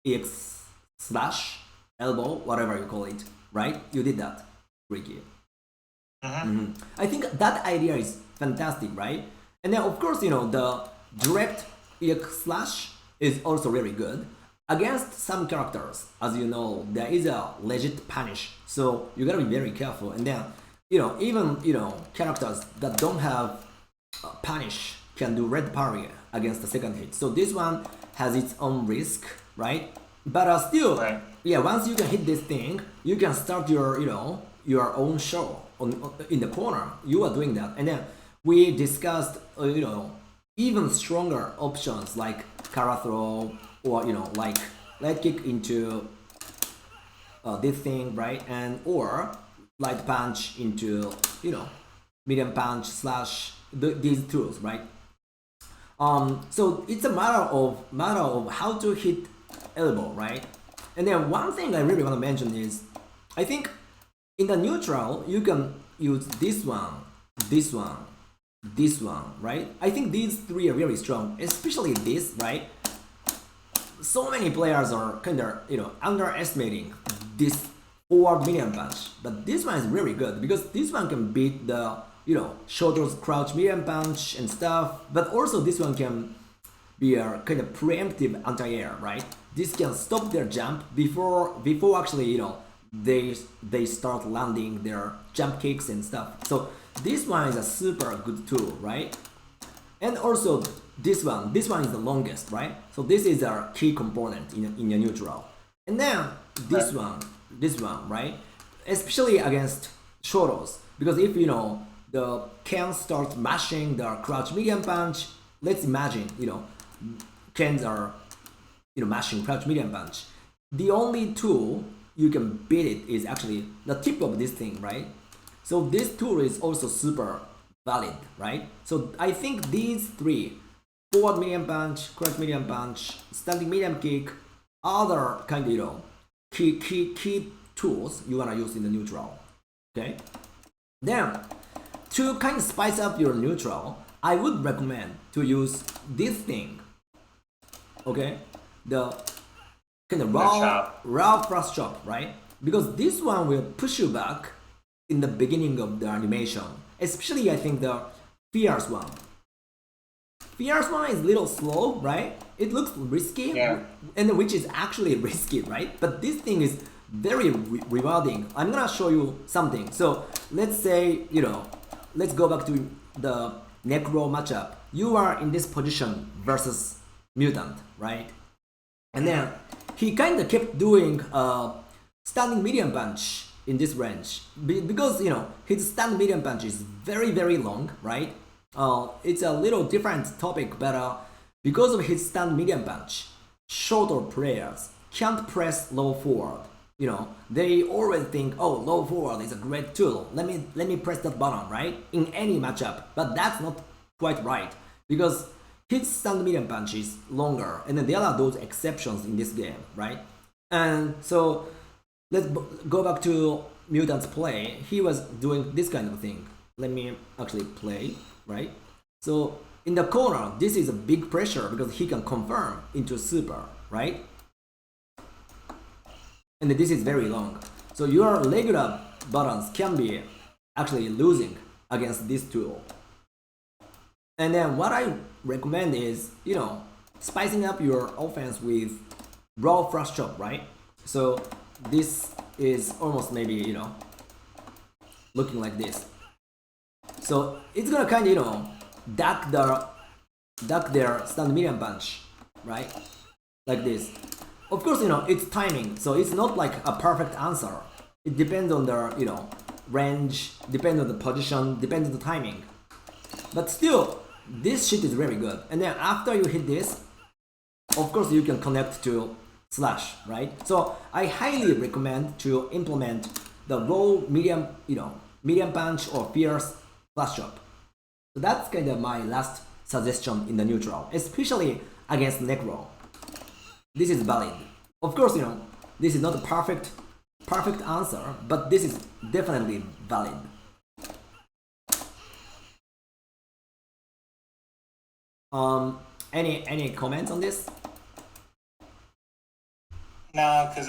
EX slash elbow, whatever you call it, right? You did that, Creaky. I think that idea is fantastic, right? And then of course, the direct EX slash is also really good. Against some characters, as you know, there is a legit punish, so you gotta be very careful. And then, even characters that don't have punish can do red parry against the second hit. So this one has its own risk, right? But still, right. Yeah, once you can hit this thing, you can start your your own show in the corner. You are doing that, and then we discussed even stronger options like Kara throw, or like light kick into this thing, right? And or light punch into medium punch slash these tools, right? So it's a matter of how to hit elbow, right? And then one thing I really want to mention is, I think in the neutral you can use this one this one, right? I think these three are very strong, especially this, right? So many players are kind of, underestimating this forward medium punch, but this one is really good because this one can beat the, shoulders crouch medium punch and stuff, but also this one can be a kind of preemptive anti-air, right? This can stop their jump before actually, they start landing their jump kicks and stuff. So this one is a super good tool, right? And also this one is the longest, right? So this is our key component in your neutral. And then this one, right? Especially against Shotos, because if the Ken starts mashing the crouch medium punch, let's imagine Kens are mashing crouch medium punch. The only tool you can beat it is actually the tip of this thing, right? So this tool is also super valid, right? So I think these three, forward medium punch, crouch medium punch, standing medium kick, other kind of key tools you wanna use in the neutral. Okay. Then to kind of spice up your neutral, I would recommend to use this thing. Okay, the kind of raw thrust chop, right? Because this one will push you back in the beginning of the animation, especially I think the fierce one. Fierce one is a little slow, right? It looks risky, and which is actually risky, right? But this thing is very rewarding. I'm gonna show you something. So let's say, let's go back to the Necro matchup. You are in this position versus Mutant, right? And then he kind of kept doing standing medium punch in this range because his standing medium punch is very, very long, right? It's a little different topic, but because of his stand medium punch, shorter players can't press low forward. They always think, oh, low forward is a great tool. Let me press that button, right? In any matchup, but that's not quite right because his stand medium punch is longer, and then there are those exceptions in this game, right? And so let's go back to Mutant's play. He was doing this kind of thing. Let me actually play, right? So in the corner, this is a big pressure because he can confirm into super, right? And this is very long. So your regular buttons can be actually losing against this tool. And then what I recommend is, spicing up your offense with raw thrust chop, right? So this is almost maybe, looking like this. So it's gonna kind of, duck their stand medium punch, right? Like this. Of course, it's timing, so it's not like a perfect answer. It depends on the, range, depends on the position, depends on the timing. But still, this shit is very good. And then after you hit this, of course you can connect to slash, right? So I highly recommend to implement the raw medium, medium punch or fierce slash chop. So that's kind of my last suggestion in the neutral, especially against Necro. This is valid. Of course, this is not a perfect answer, but this is definitely valid. Any comments on this? No, because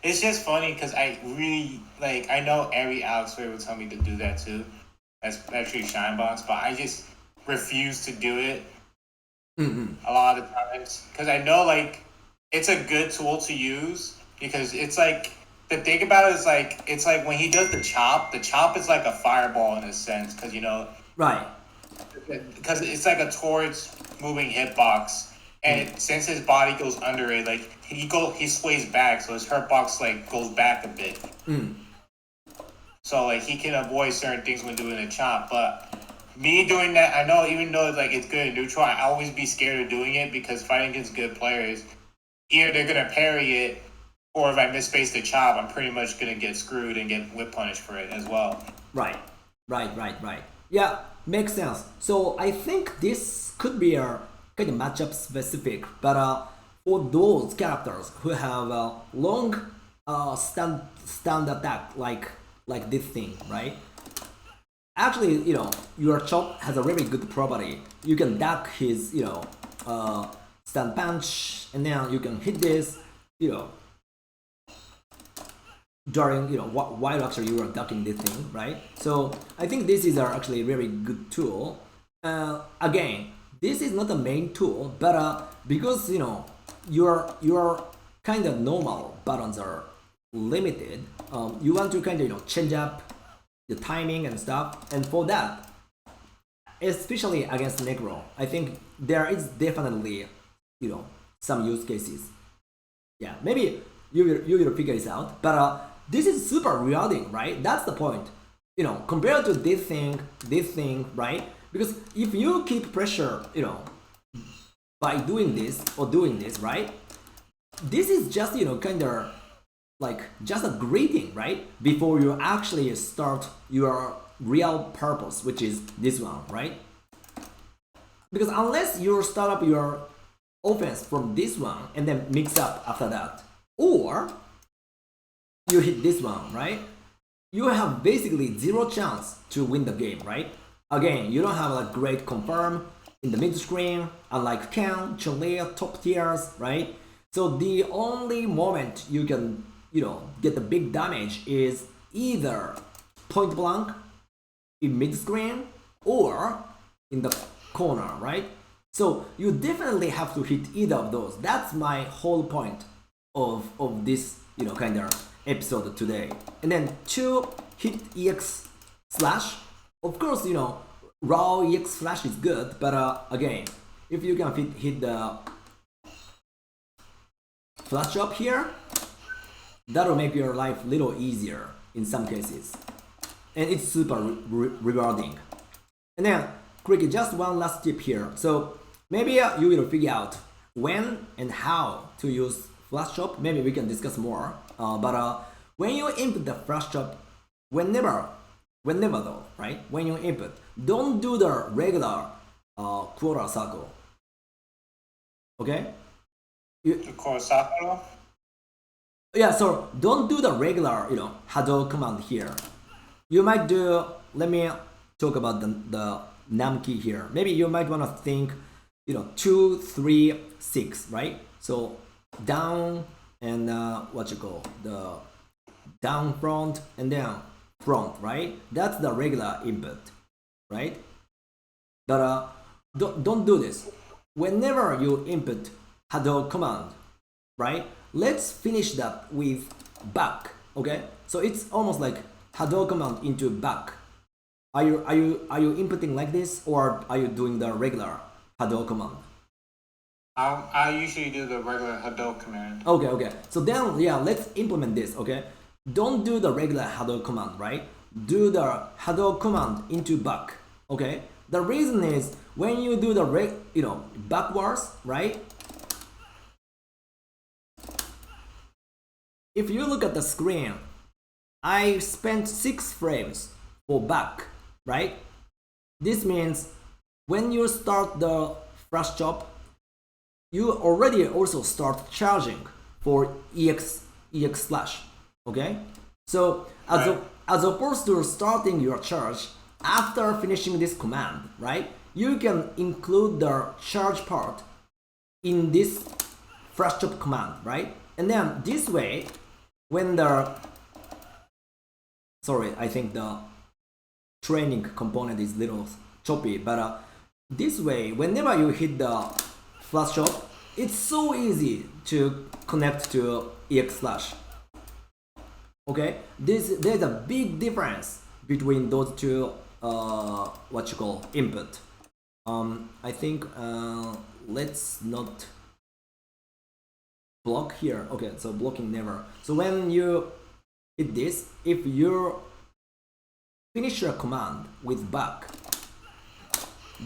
it's just funny because I really, I know every Alex player would tell me to do that too, especially Shine Box, but I just refuse to do it a lot of times because I know, it's a good tool to use because it's the thing about it is it's when he does the chop is like a fireball in a sense because, Right. Because it's like a towards moving hitbox. And since his body goes under it, he sways back, so his hurtbox goes back a bit. So he can avoid certain things when doing a chop. But me doing that, I know even though it's good in neutral, I always be scared of doing it because fighting against good players, either they're gonna parry it, or if I misspace the chop, I'm pretty much gonna get screwed and get whip punished for it as well. Right. Yeah, makes sense. So I think this could be a kind of matchup specific, but for those characters who have a long stand attack like this thing, right? actually, your chop has a very good property. You can duck his, stun punch, and then you can hit this, during, while actually you are ducking this thing, right? So I think this is actually a very good tool. Again, this is not the main tool, but because your kind of normal buttons are limited, you want to kind of change up the timing and stuff, and for that, especially against Necro, I think there is definitely some use cases. Yeah, maybe you will figure this out, but this is super rewarding, right? That's the point. Compared to this thing, right? Because if you keep pressure, by doing this or doing this, right? This is just kind of like just a greeting, right? Before you actually start your real purpose, which is this one, right? Because unless you start up your offense from this one and then mix up after that, or you hit this one, right? You have basically zero chance to win the game, right? Again, you don't have a great confirm in the mid screen, unlike Ken, Chun-Li, top tiers, right? So the only moment you can, get the big damage is either point blank in mid screen or in the corner, right? So you definitely have to hit either of those. That's my whole point of this, kind of episode today. And then 2, hit EX slash. Of course, raw EX slash is good, but again, if you can hit the flash up here, that'll make your life a little easier in some cases. And it's super rewarding. And then, Creaky, just one last tip here. So maybe you will figure out when and how to use flash chop. Maybe we can discuss more. But when you input the flash chop, whenever though, right? When you input, don't do the regular quarter circle. Okay? The quarter circle? Yeah, so don't do the regular, Hadou command here. You might do, let me talk about the num key here. Maybe you might want to think, 2, 3, 6, right? So down and the down front and then front, right? That's the regular input, right? But don't do this. Whenever you input Hadou command, right? Let's finish that with back, okay? So it's almost like Hadou command into back. Are you inputting like this, or are you doing the regular Hadou command? I usually do the regular Hadou command. Okay. So then, yeah, let's implement this, okay? Don't do the regular Hadou command, right? Do the Hadou command into back, okay? The reason is when you do the backwards, right? If you look at the screen, I spent 6 frames for back, right? This means when you start the flash chop, you already also start charging for EX slash, okay? So as opposed to starting your charge after finishing this command, right? You can include the charge part in this flash chop command, right? And then this way, when sorry, I think the training component is a little choppy, but this way, whenever you hit the flash chop, it's so easy to connect to EX slash. Okay, there's a big difference between those two input. I think let's not block here. Okay, so blocking never. So when you hit this, if you finish your command with back,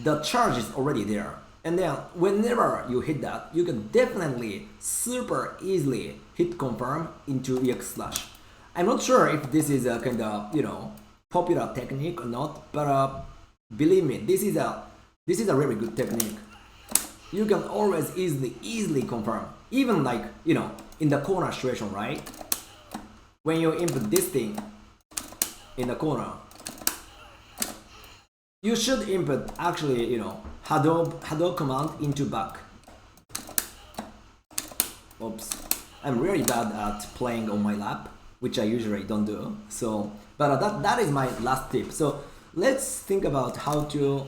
the charge is already there. And then whenever you hit that, you can definitely super easily hit confirm into EX slash. I'm not sure if this is a kind of popular technique or not, but believe me, this is a very good technique. You can always easily confirm, even like in the corner situation, right? When you input this thing in the corner, you should input actually, Hadou command into back. Oops, I'm really bad at playing on my lap, which I usually don't do. So, but that is my last tip. So let's think about how to,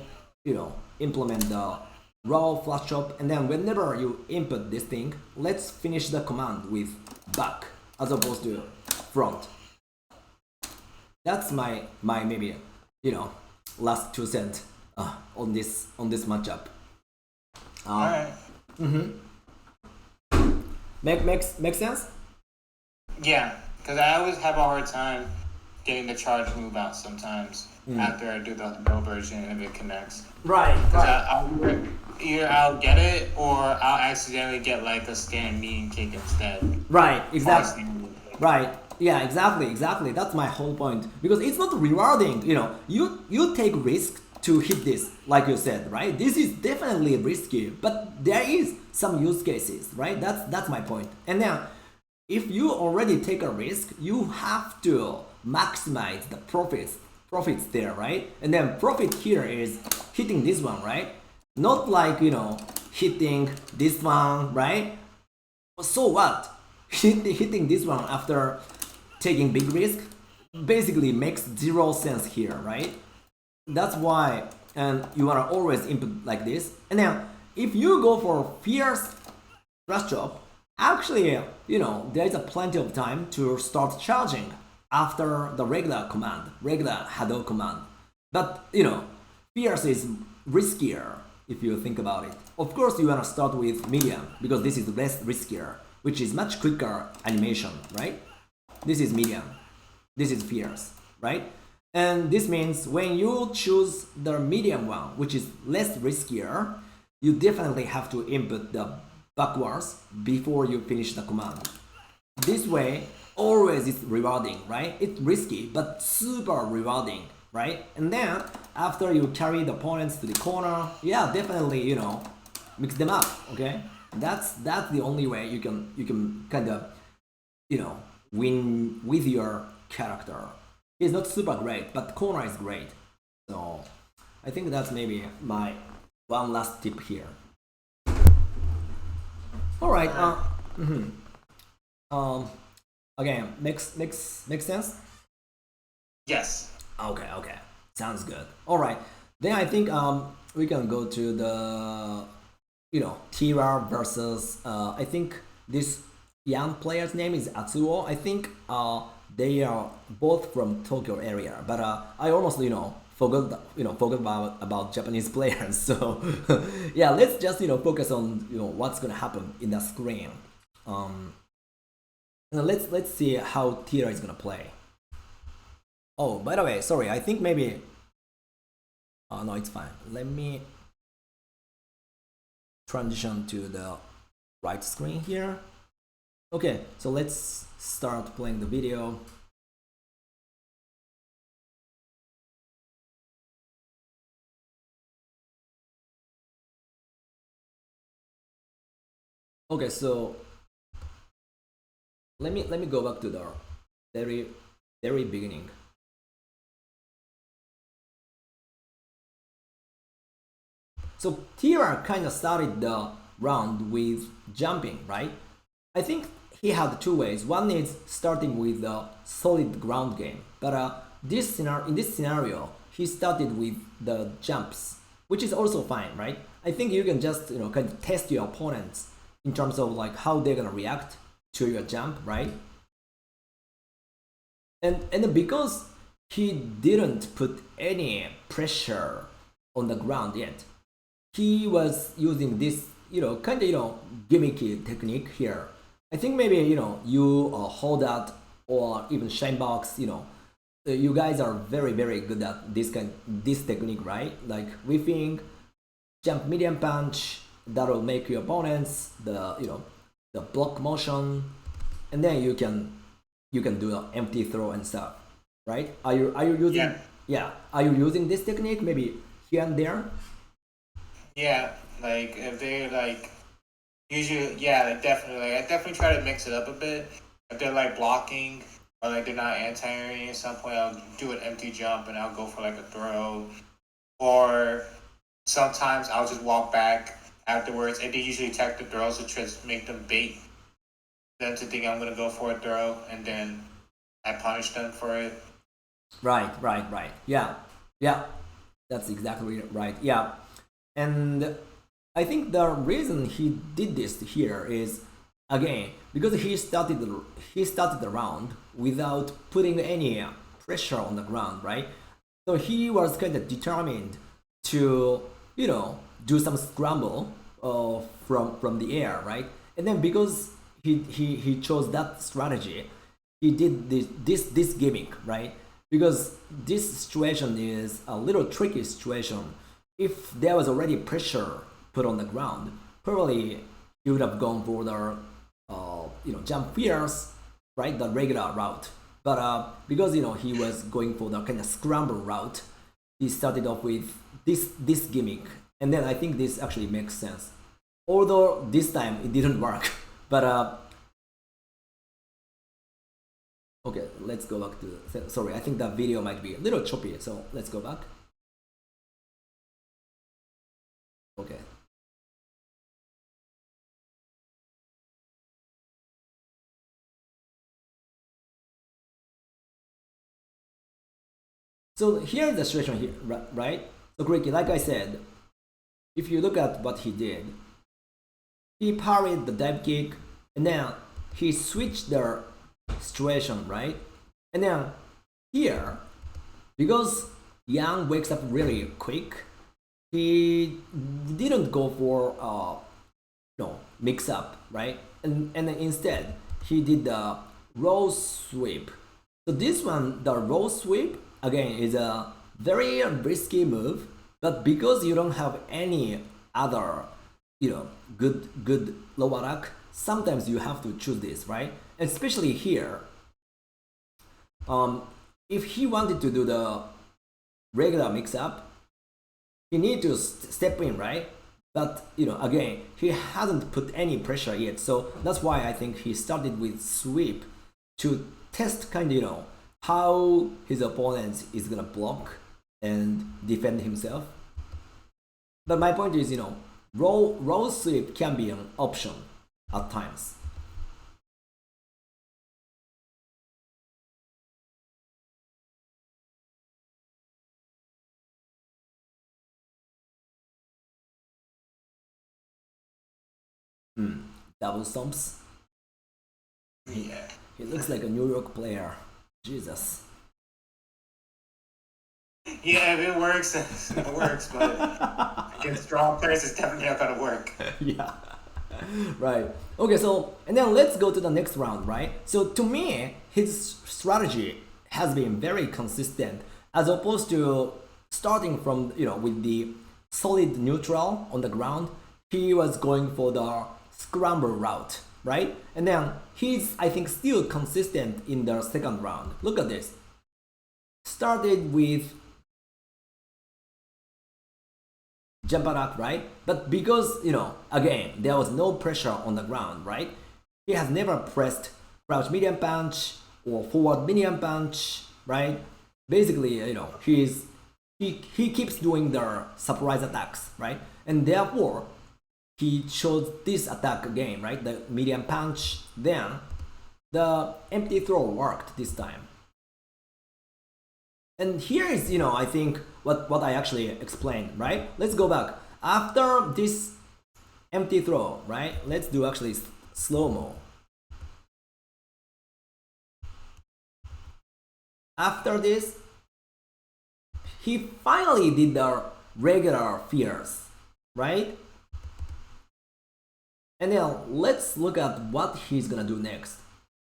implement the raw flash chop, and then whenever you input this thing, let's finish the command with back as opposed to front. That's my maybe, last 2 cents on this matchup. Alright. Makes sense? Yeah, because I always have a hard time getting the charge move out sometimes after I do the no version and if it connects. Right. Either I'll get it or I'll accidentally get like a stand mean kick instead. Right, exactly. Right. Yeah, exactly. That's my whole point. Because it's not rewarding, you take risk to hit this, like you said, right? This is definitely risky, but there is some use cases, right? That's my point. And now, if you already take a risk, you have to maximize the profits there, right? And then profit here is hitting this one, right? Not like, hitting this one, right? So what? Hitting this one after taking big risk basically makes 0 sense here, right? That's why, and you wanna always input like this. And then if you go for fierce flash chop, actually, there is a plenty of time to start charging after the regular Hadou command. But, fierce is riskier if you think about it. Of course, you wanna start with medium because this is less riskier, which is much quicker animation, right? This is medium, this is fierce, right? And this means when you choose the medium one, which is less riskier, you definitely have to input the backwards before you finish the command. This way, always is rewarding, right? It's risky, but super rewarding, right? And then, after you carry the opponents to the corner, yeah, definitely, mix them up, okay? That's the only way you can kind of, win with your character. It's not super great, but corner is great. So I think that's maybe my one last tip here. All right. Again, makes sense. Yes. Okay. Sounds good. All right. Then I think we can go to the Tira versus I think this young player's name is Atsuo. I think they are both from Tokyo area, but I almost forgot about Japanese players. So yeah, let's just focus on what's gonna happen in the screen. Let's see how Tira is gonna play. Oh, by the way, sorry, I think maybe. Oh no, it's fine. Let me transition to the right screen here. Okay, so let's start playing the video. Okay, so let me go back to the very beginning. So Tira kind of started the round with jumping, right? I think he had 2 ways. One is starting with a solid ground game, but in this scenario, he started with the jumps, which is also fine, right? I think you can just kind of test your opponents in terms of like how they're gonna react to your jump, right? And because he didn't put any pressure on the ground yet, he was using this kind of gimmicky technique here. I think maybe you hold out or even shine box. You guys are very good at this technique, right? Like whiffing, jump medium punch that will make your opponents the block motion, and then you can do the empty throw and stuff, right? Are you using Are you using this technique maybe here and there? Yeah, like if they like usually, yeah, like definitely. Like I definitely try to mix it up a bit. If they're like blocking or like they're not anti-airing, at some point I'll do an empty jump and I'll go for like a throw. or sometimes I'll just walk back afterwards, and they usually attack the throws to just make them bait them to think I'm gonna go for a throw, and then I punish them for it. Right. Yeah. That's exactly right. Yeah. And I think the reason he did this here is again because he started the round without putting any pressure on the ground, right? So he was kind of determined to do some scramble from the air, right? And then because he chose that strategy, he did this gimmick, right? Because this situation is a little tricky situation. If there was already pressure put on the ground, probably he would have gone for the jump fierce, right, the regular route. But because he was going for the kind of scramble route, he started off with this gimmick, and then I think this actually makes sense. Although this time it didn't work, but okay, let's go back to. Sorry, I think that video might be a little choppy, so let's go back. Okay. So here's the situation here, right? So Creaky, like I said, if you look at what he did, he parried the dive kick, and then he switched the situation, right? And then here, because Yang wakes up really quick, he didn't go for mix up, right? And then instead he did the roll sweep. So this one, the roll sweep, again is a very risky move, but because you don't have any other good low attack, sometimes you have to choose this, right? Especially here, if he wanted to do the regular mix up, he need to step in, right? But again, he hasn't put any pressure yet, so that's why I think he started with sweep to test kind of how his opponent is gonna block and defend himself. But my point is, roll sweep can be an option at times. Double stomps. Yeah. He looks like a New York player. Jesus. Yeah, if it works, it works, but against strong players, it's definitely not gonna work. Yeah. Right. Okay, so and then let's go to the next round, right? So to me, his strategy has been very consistent as opposed to starting from with the solid neutral on the ground. He was going for the scramble route, right? And then he's I think still consistent in the second round. Look at this. Started with jump attack, right? But because again there was no pressure on the ground, right? He has never pressed crouch medium punch or forward medium punch, right? Basically, he keeps doing the surprise attacks, right? And therefore he chose this attack again, right? The medium punch. Then the empty throw worked this time. And here is, I think what I actually explained, right? Let's go back. After this empty throw, right? Let's do actually slow-mo. After this, he finally did the regular fierce, right? And then let's look at what he's gonna do next.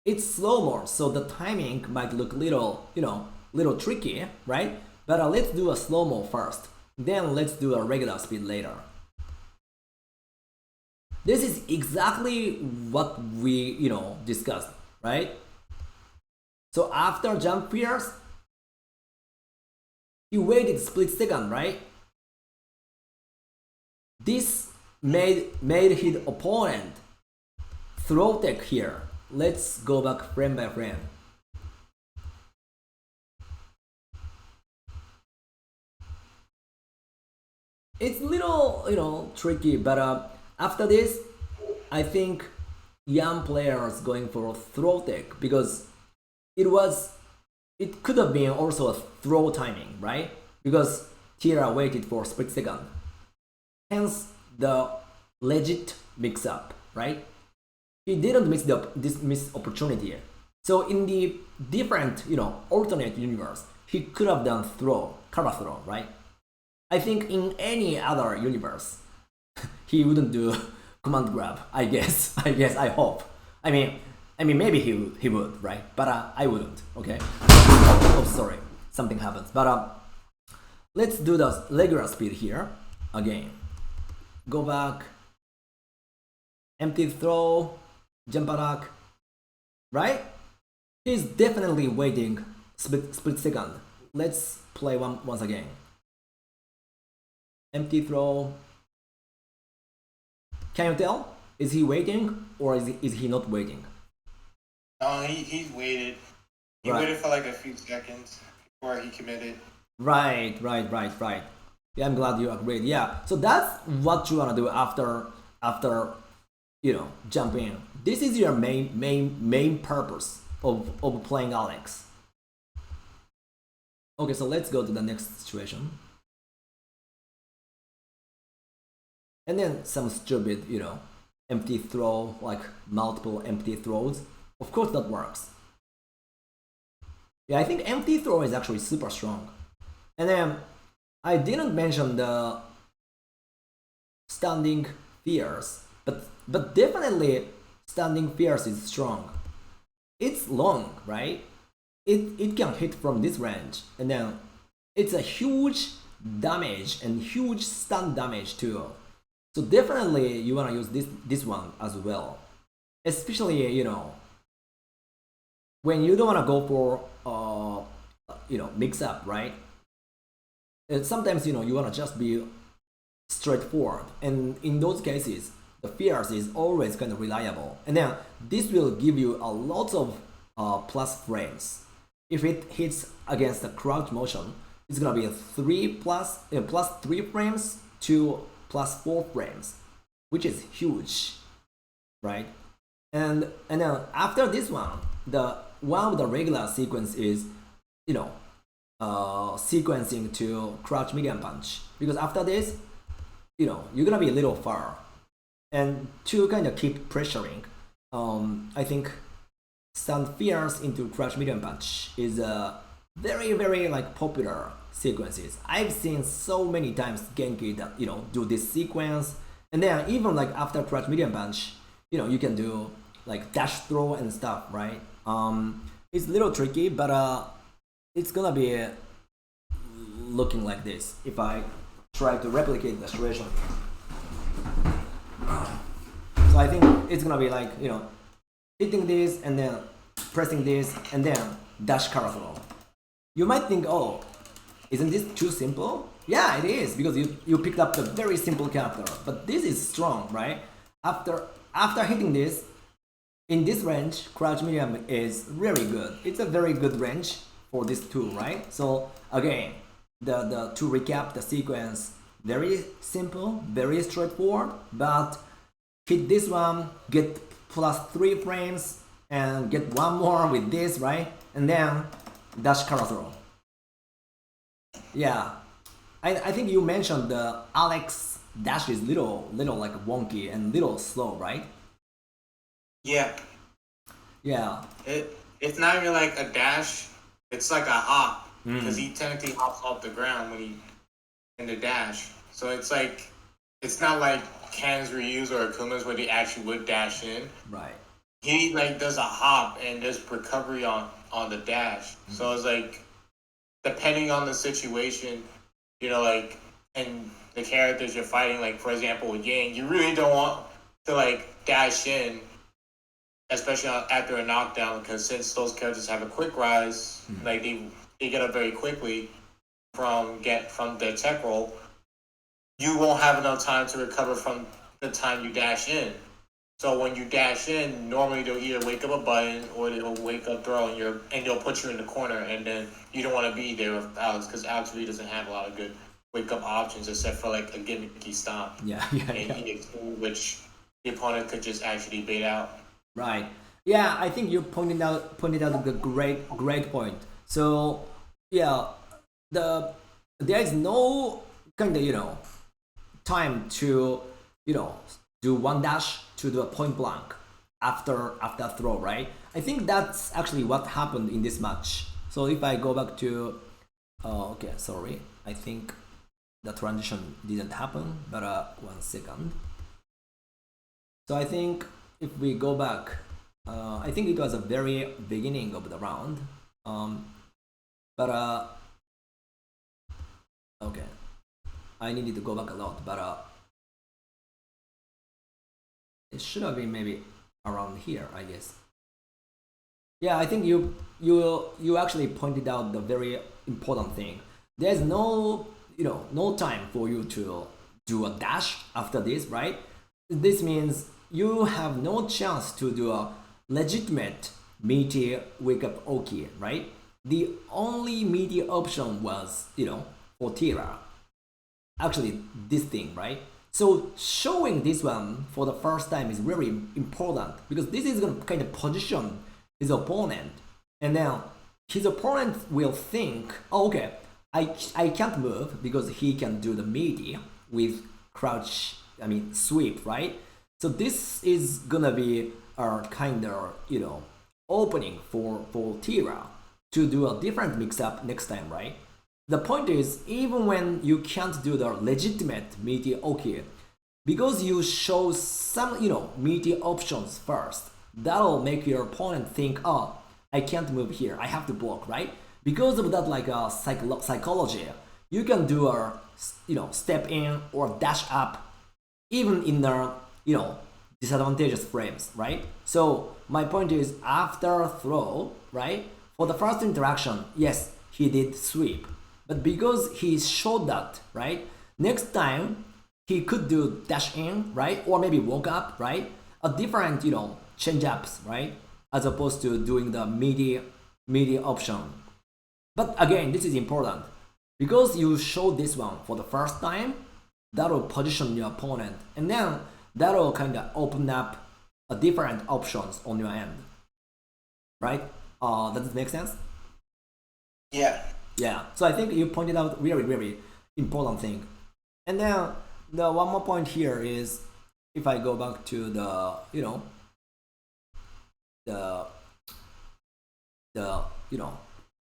It's slow-mo, so the timing might look little tricky, right? But let's do a slow-mo first. Then let's do a regular speed later. This is exactly what we, discussed, right? So after jump fierce, he waited split second, right? This made his opponent throw tech here. Let's go back frame by frame. it's little, tricky, but after this, I think young players going for throw tech because it could have been also a throw timing, right? Because Tira waited for split second. Hence the legit mix up, right? He didn't miss opportunity. So in the different, alternate universe, he could have done cover throw, right? I think in any other universe, he wouldn't do command grab. I guess. I hope. I mean, maybe he would, right? But I wouldn't. Okay. Oh, sorry, something happens. But let's do the regular speed here again. Go back. Empty throw. Jump attack. Right? He's definitely waiting split second. Let's play once again. Empty throw. Can you tell? Is he waiting or is he not waiting? No, he's waited. He waited for like a few seconds before he committed. Right. Yeah, I'm glad you agreed. Yeah, so that's what you wanna do after jumping. This is your main purpose of playing Alex. Okay, so let's go to the next situation. And then some stupid, empty throw, like multiple empty throws. Of course that works. Yeah, I think empty throw is actually super strong. And then I didn't mention the standing fierce, but definitely standing fierce is strong. It's long, right? It can hit from this range, and then it's a huge damage and huge stun damage too. So definitely you wanna use this one as well, especially when you don't wanna go for mix up, right? And sometimes you wanna just be straightforward, and in those cases the fierce is always kind of reliable, and then this will give you a lot of plus frames. If it hits against the crouch motion, it's gonna be a plus 3 frames to plus 4 frames, which is huge, right? And then after this one, the one with the regular sequence is sequencing to crouch medium punch, because after this you're gonna be a little far, and to kind of keep pressuring, I think stun fierce into crouch medium punch is a very like popular sequences. I've seen so many times Genki that do this sequence, and then even like after crouch medium punch, you can do like dash throw and stuff, right? It's a little tricky, but it's gonna be looking like this if I try to replicate the situation. So I think it's gonna be like hitting this and then pressing this and then dash cover throw. You might think, oh, isn't this too simple? Yeah, it is, because you picked up the very simple character, but this is strong, right? After hitting this, in this range, crouch medium is really good. It's a very good range for this tool, right? So again, to recap the sequence, very simple, very straightforward, but hit this one, get plus 3 frames, and get one more with this, right? And then dash cover throw. Yeah, I think you mentioned the Alex dash is little like wonky and little slow, right? Yeah. Yeah. It's not even like a dash. It's like a hop, because he technically hops off the ground when he in the dash. So it's like, it's not like Ken's Ryu's or Akuma's where they actually would dash in. Right. He like does a hop and there's recovery on the dash. So it's like, depending on the situation, like, and the characters you're fighting, like for example with Yang, you really don't want to like dash in, especially after a knockdown, because since those characters have a quick rise, like they get up very quickly from their tech roll, you won't have enough time to recover from the time you dash in. So when you dash in, normally they'll either wake up a button or they'll wake up throw, and they'll put you in the corner, and then you don't want to be there with Alex, because Alex really doesn't have a lot of good wake up options except for like a gimmicky stomp Yeah, and EXP, which the opponent could just actually bait out. Right. Yeah, I think you pointed out the great point. So yeah, there is no kind of time to do one dash to do a point blank after throw, right? I think that's actually what happened in this match. So if I go back to okay, sorry, I think the transition didn't happen, but 1 second. So I think if we go back, I think it was the very beginning of the round, but okay, I needed to go back a lot, but it should have been maybe around here, I guess. Yeah, I think you actually pointed out the very important thing. There's no time for you to do a dash after this, right? This means you have no chance to do a legitimate meaty wake up Oki, right? The only meaty option was for Tira. Actually, this thing, right? So showing this one for the first time is very important because this is going to kind of position his opponent, and then his opponent will think, oh, okay, I can't move because he can do the meaty with crouch, sweep, right? So this is gonna be a kind of opening for Tira to do a different mix-up next time, right? The point is, even when you can't do the legitimate meaty Oki, because you show some meaty options first, that'll make your opponent think, oh, I can't move here, I have to block, right? Because of that, like psychology, you can do a step in or dash up, even in the disadvantageous frames, right? So my point is, after throw, right, for the first interaction, yes, he did sweep, but because he showed that, right, next time he could do dash in, right, or maybe walk up, right, a different change ups, right, as opposed to doing the meaty option. But again, this is important because you show this one for the first time. That'll position your opponent, and then that'll kind of open up a different options on your end, right? Does it make sense? Yeah. Yeah. So I think you pointed out very important thing, and then the one more point here is, if I go back to the the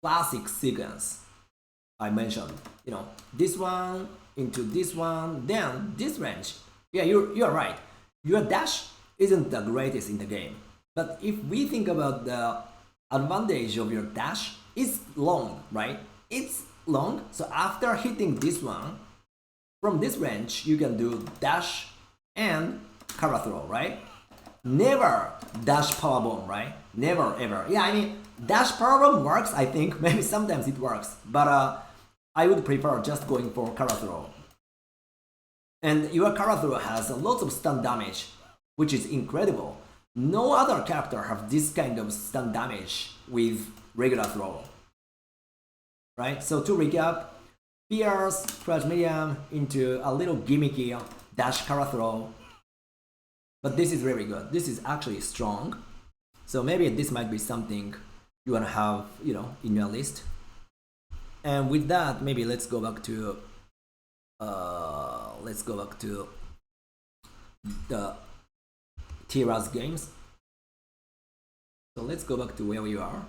classic sequence I mentioned, this one into this one, then this range. Yeah, you're right. Your dash isn't the greatest in the game, but if we think about the advantage of your dash, it's long, right? It's long, so after hitting this one, from this range, you can do dash and cover throw, right? Never dash powerbomb, right? Never ever. Yeah, dash powerbomb works, I think. Maybe sometimes it works, but I would prefer just going for cover throw. And your cover throw has lots of stun damage, which is incredible. No other character have this kind of stun damage with regular throw. Right? So to recap, Pierce, crouch medium into a little gimmicky dash cover throw. But this is very good. This is actually strong. So maybe this might be something you wanna have, in your list. And with that, maybe let's go back to the Tira's games. So let's go back to where we are.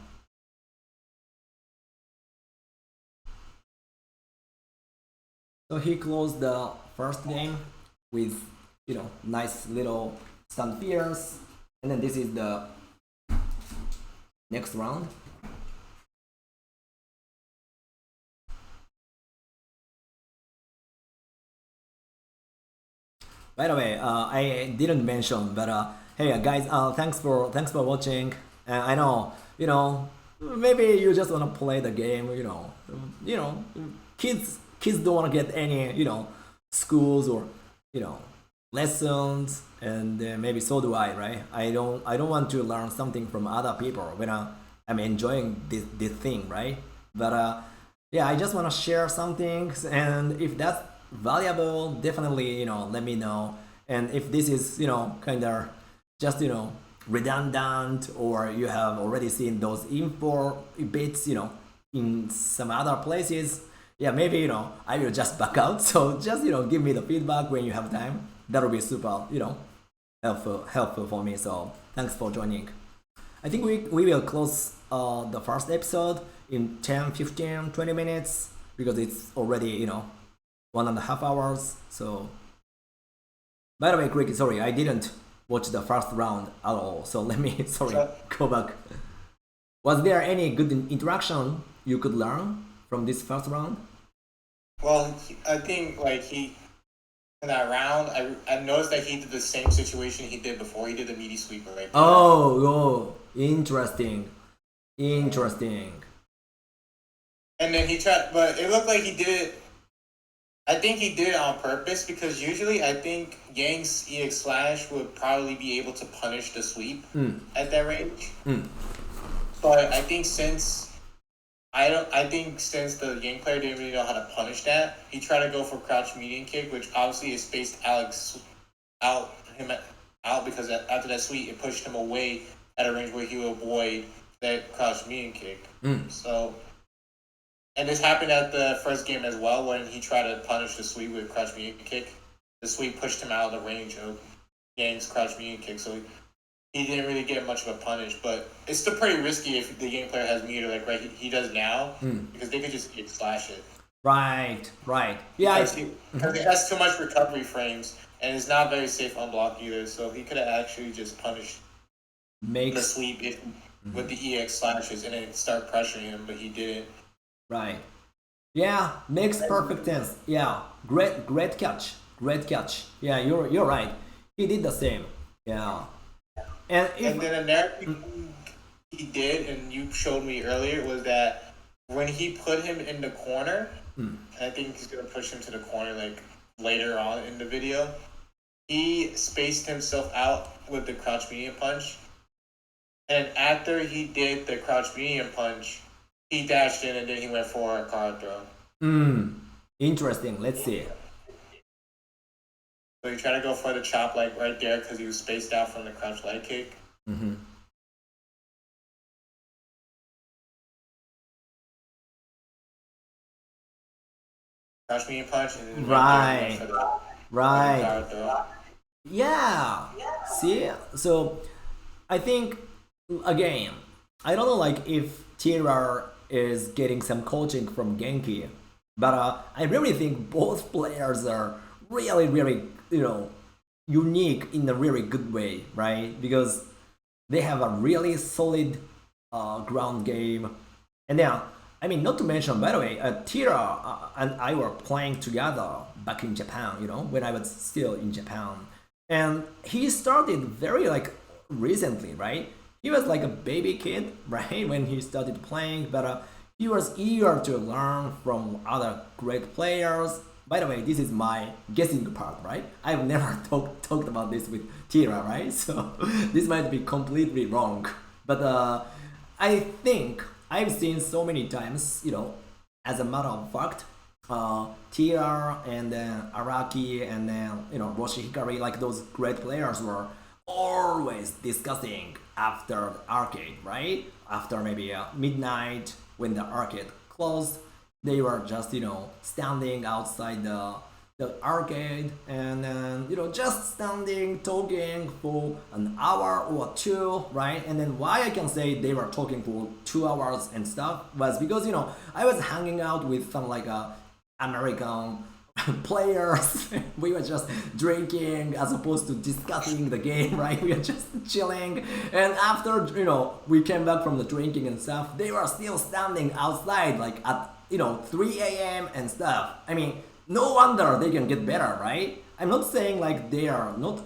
So he closed the first game with nice little stun fears, and then this is the next round. By the way, I didn't mention, but hey guys, thanks for watching. I know maybe you just wanna play the game. Kids don't wanna get any schools or lessons, and maybe so do I, right? I don't want to learn something from other people when I'm enjoying this thing, right? But yeah, I just want to share some things, and if that's valuable, definitely let me know. And if this is kind of just redundant, or you have already seen those info bits in some other places, yeah, maybe I will just back out. So just give me the feedback when you have time. That'll be super helpful for me. So thanks for joining. I think we will close the first episode in 10, 15, 20 minutes because it's already 1.5 hours. So by the way, Creaky, sorry, I didn't watch the first round at all. So let me go back. Was there any good interaction you could learn from this first round? Well, I think like he in that round, I noticed that he did the same situation he did before. He did the meaty sweeper right there. Oh, interesting. Interesting. And then he tried, but it looked like he did it. I think he did it on purpose because usually I think Yang's EX Slash would probably be able to punish the sweep at that range. But I think since the Yang player didn't really know how to punish that, he tried to go for crouch medium kick, which obviously it spaced Alex out because after that sweep it pushed him away at a range where he would avoid that crouch medium kick. So. And this happened at the first game as well when he tried to punish the sweep with crouch medium kick. The sweep pushed him out of the range of Yang's crouch medium kick, so he didn't really get much of a punish. But it's still pretty risky if the Yang player has meter like he does now, because they could just slash it. Right. Yeah, because it has too much recovery frames, and it's not very safe on block either, so he could have actually just punished the sweep with the EX slashes and then start pressuring him, but he didn't. Right. Yeah, makes perfect sense. Yeah, great catch. Yeah, you're right. He did the same. Yeah. And then another thing he did, and you showed me earlier, was that when he put him in the corner, and I think he's gonna push him to the corner like later on in the video, he spaced himself out with the crouch medium punch. And after he did the crouch medium punch, he dashed in and then he went for a card throw. Interesting. Let's see. So he tried to go for the chop like right there because he was spaced out from the crouch leg kick. Crouch medium punch and then right. Card throw. Yeah. See? So I think again, I don't know like if Tira is getting some coaching from Genki, but I really think both players are really unique in a really good way, right? Because they have a really solid ground game, and then I mean, not to mention, by the way, Tira and I were playing together back in Japan, when I was still in Japan, and he started very like recently, right? He was like a baby kid, right, when he started playing, but he was eager to learn from other great players. By the way, this is my guessing part, right? I've never talked about this with Tira, right? So this might be completely wrong. But I think I've seen so many times, as a matter of fact, Tira and then Araki and then, Roshi Hikari, like those great players were always discussing after the arcade, right? After maybe midnight when the arcade closed, they were just standing outside the arcade and then just standing talking for an hour or two, right? And then why I can say they were talking for 2 hours and stuff was because I was hanging out with some like American players. We were just drinking as opposed to discussing the game, right? We were just chilling, and after we came back from the drinking and stuff, they were still standing outside like at 3 a.m. and stuff. I mean, no wonder they can get better, right? I'm not saying like they are not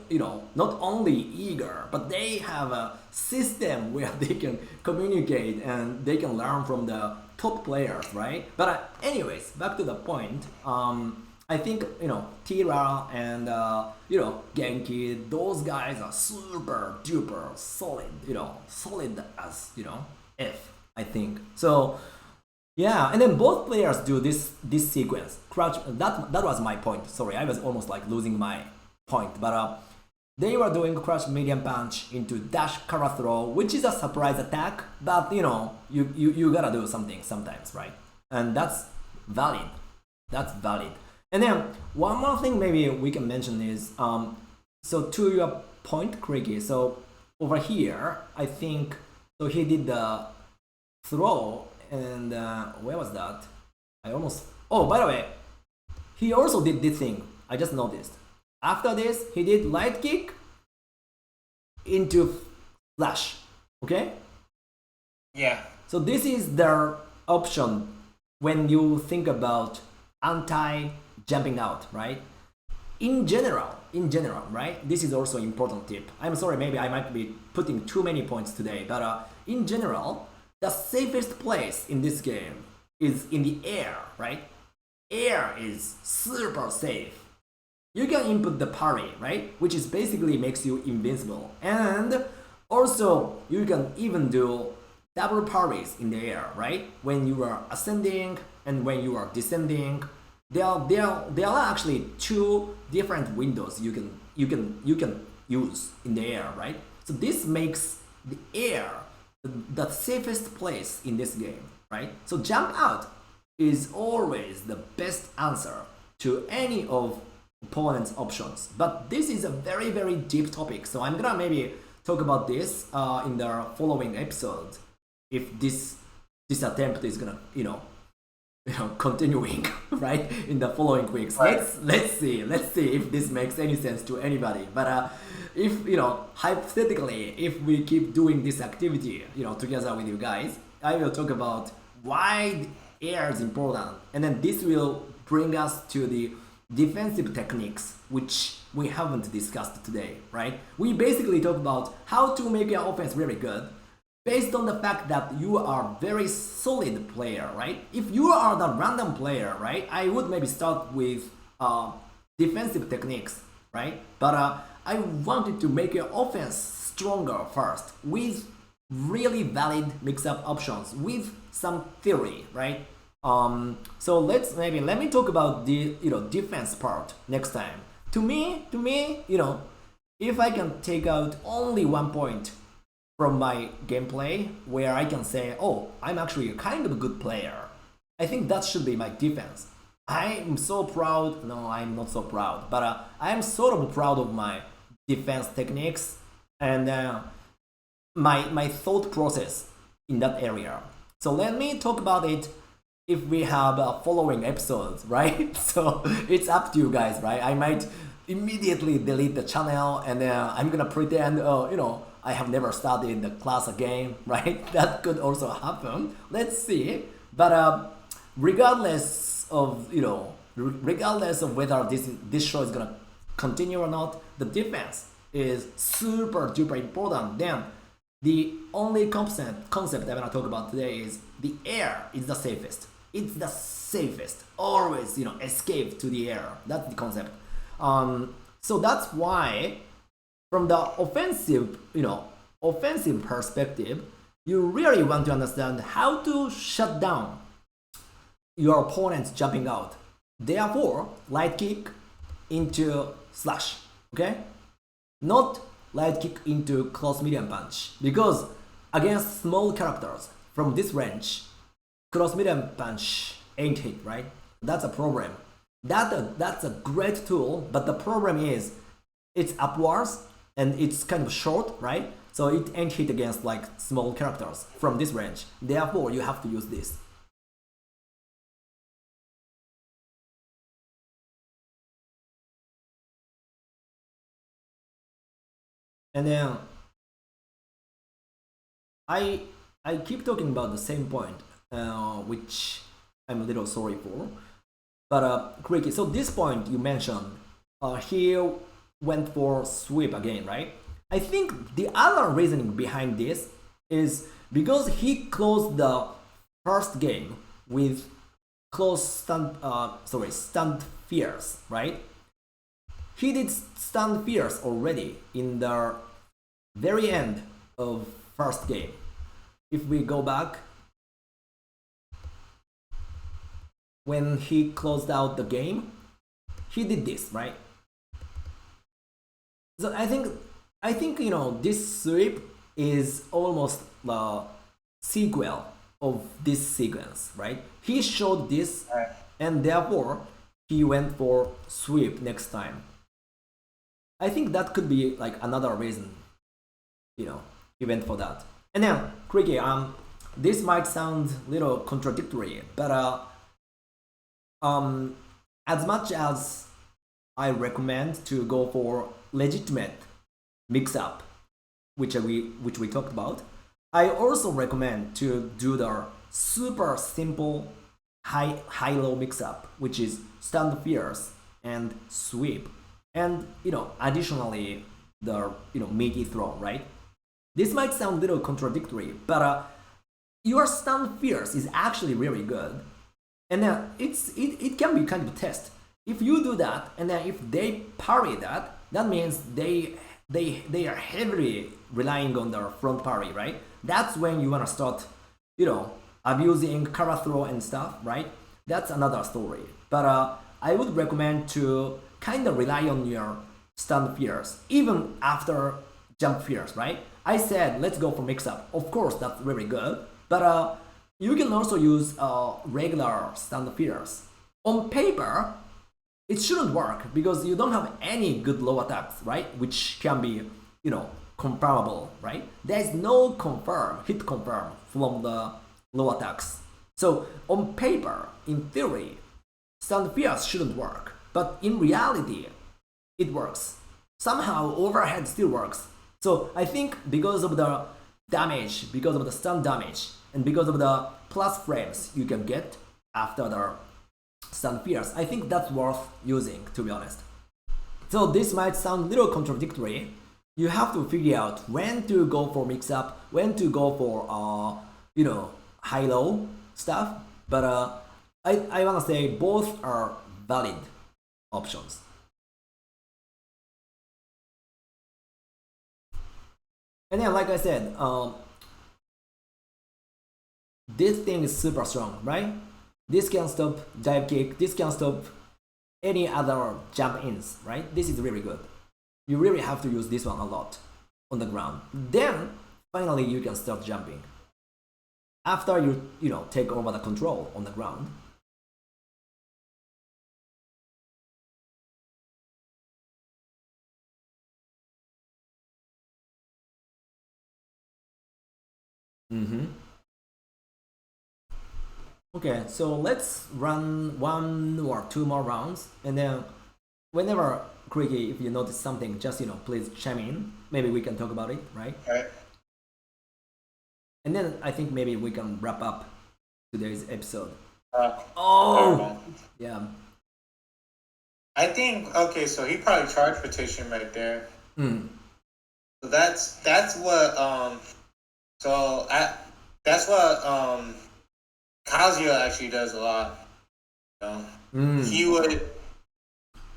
not only eager, but they have a system where they can communicate and they can learn from the top players, right? But anyways, back to the point. I think Tira and Genki, those guys are super duper solid, solid as F, I think. So Yeah, and then both players do this sequence. Crouch. That was my point. Sorry, I was almost like losing my point. But they were doing crouch medium punch into dash cover throw, which is a surprise attack. But you gotta do something sometimes, right? And that's valid. That's valid. And then one more thing maybe we can mention is so to your point, Creaky. So over here, I think so he did the throw. And where was that? I almost. Oh, by the way, he also did this thing. I just noticed. After this, he did light kick into flash. Okay? Yeah. So this is their option when you think about anti-jumping out, right? In general, right? This is also an important tip. I'm sorry, maybe I might be putting too many points today, but in general, the safest place in this game is in the air, right? Air is super safe. You can input the parry, right? Which is basically makes you invincible. And also, you can even do double parries in the air, right? When you are ascending and when you are descending. There are actually two different windows you can use in the air, right? So this makes the air the safest place in this game, right? So jump out is always the best answer to any of opponent's options. But this is a very, very deep topic, so I'm gonna maybe talk about this in the following episode if this attempt is gonna continuing right in the following weeks. Right. Let's see if this makes any sense to anybody. But if hypothetically, if we keep doing this activity together with you guys, I will talk about why air is important, and then this will bring us to the defensive techniques which we haven't discussed today, right? We basically talk about how to make your offense very good based on the fact that you are very solid player, right? If you are the random player, right, I would maybe start with defensive techniques, right? But I wanted to make your offense stronger first with really valid mix-up options with some theory, right? So let me talk about the defense part next time. To me, if I can take out only 1 point from my gameplay where I can say, oh, I'm actually a kind of a good player, I think that should be my defense. I'm so proud. No, I'm not so proud, but I'm sort of proud of my defense techniques and my thought process in that area. So let me talk about it if we have following episodes, right? So it's up to you guys, right? I might immediately delete the channel and I'm gonna pretend, I have never started the class again, right? That could also happen. Let's see. But regardless of whether this show is gonna continue or not, the defense is super duper important. Then the only concept I'm gonna talk about today is the air is the safest. It's the safest. Always, escape to the air. That's the concept. So that's why, from the offensive perspective, you really want to understand how to shut down your opponent's jumping out. Therefore, light kick into slash. Okay, not light kick into close medium punch, because against small characters from this range, cross medium punch ain't hit, right? That's a problem. That's a great tool, but the problem is it's upwards and it's kind of short, right? So it ain't hit against like small characters from this range. Therefore, you have to use this. And then I keep talking about the same point, which I'm a little sorry for. But Creaky, so this point you mentioned, he went for sweep again, right? I think the other reasoning behind this is because he closed the first game with stunned fears, right? He did stunned fears already in the very end of first game. If we go back, when he closed out the game, he did this, right? So I think you know, this sweep is almost the sequel of this sequence, right? He showed this, and therefore he went for sweep next time. I think that could be like another reason, you know, he went for that. And then Creaky, this might sound a little contradictory, but as much as I recommend to go for legitimate mix-up, which we talked about, I also recommend to do the super simple high-low mix-up, which is stand fierce and sweep, and you know, additionally the meaty throw, right? This might sound a little contradictory, but your stand fierce is actually really good, and then it can be kind of a test. If you do that, and then if they parry that, that means they are heavily relying on their front parry, right? That's when you wanna start, you know, abusing cover throw and stuff, right? That's another story. But I would recommend to kind of rely on your stand fierce even after jump fierce, right? I said let's go for mix up. Of course, that's really good, but you can also use regular stand fierce. On paper, it shouldn't work because you don't have any good low attacks, right? Which can be, you know, comparable, right? There is no hit confirm from the low attacks. So on paper, in theory, stand fierce shouldn't work, but in reality, it works. Somehow overhead still works. So I think because of the damage, because of the stun damage, and because of the plus frames you can get after the stun fierce, I think that's worth using, to be honest. So this might sound a little contradictory. You have to figure out when to go for mix up, when to go for you know, high-low stuff. But I wanna say both are valid options. And then, like I said, this thing is super strong, right? This can stop dive kick, this can stop any other jump ins, right? This is really good. You really have to use this one a lot on the ground. Then, finally, you can start jumping. After you know, take over the control on the ground. Okay, so let's run one or two more rounds, and then whenever Creaky, if you notice something, just please chime in. Maybe we can talk about it, right? Right. And then I think maybe we can wrap up today's episode. Oh, yeah. I think okay. So he probably charged petition right there. Mm. So that's what that's what Kazuya actually does a lot. You know? He would.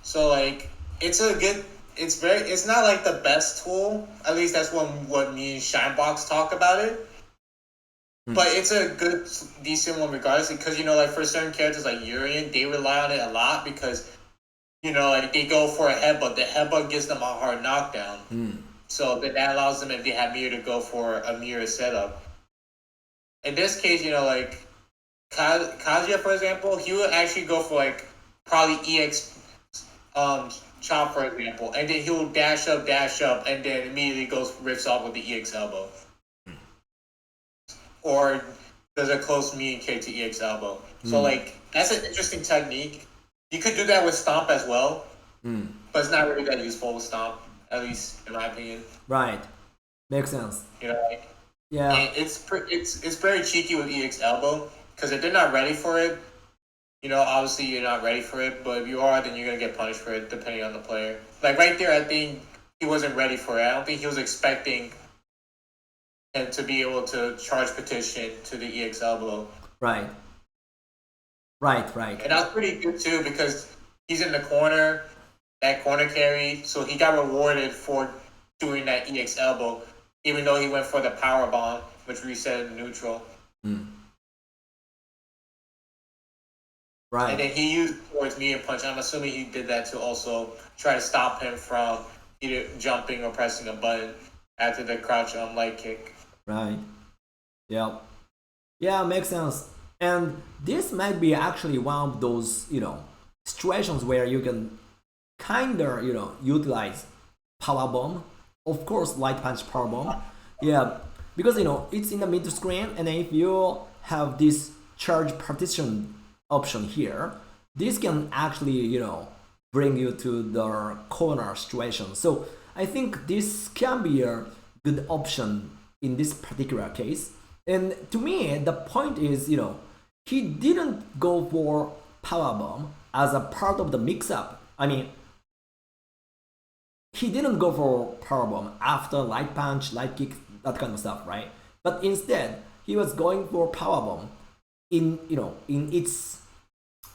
So like it's a good. It's not like the best tool. At least that's what me and Shinebox talk about it. But it's a good, decent one regardless, because like for certain characters like Urian, they rely on it a lot because like they go for a headbutt. The headbutt gives them a hard knockdown. So that allows them, if they have mirror, to go for a mirror setup. In this case, like Kazuya, for example, he would actually go for like probably EX chop, for example, and then he will dash up, and then immediately rips off with the EX elbow. Or does a close medium kick to EX elbow. So like that's an interesting technique. You could do that with Stomp as well, but it's not really that useful with Stomp, at least in my opinion. Right, makes sense. Like yeah, it's very cheeky with EX elbow because if they're not ready for it, obviously you're not ready for it. But if you are, then you're gonna get punished for it depending on the player. Like right there, I think he wasn't ready for it. I don't think he was expecting and to be able to charge petition to the EX elbow. Right. And that's pretty good too because he's in the corner, that corner carry, so he got rewarded for doing that EX elbow, even though he went for the power bomb, which reset in neutral. Right. And then he used towards medium punch. I'm assuming he did that to also try to stop him from either jumping or pressing a button after the crouch light kick. Right. Yeah. Yeah, makes sense. And this might be actually one of those, situations where you can kinda, utilize power bomb. Of course, light punch power bomb. Yeah, because it's in the mid screen, and then if you have this charge partition option here, this can actually, bring you to the corner situation. So I think this can be a good option in this particular case. And to me, the point is, he didn't go for powerbomb as a part of the mix-up. I mean, he didn't go for powerbomb after light punch, light kick, that kind of stuff, right? But instead, he was going for powerbomb in in its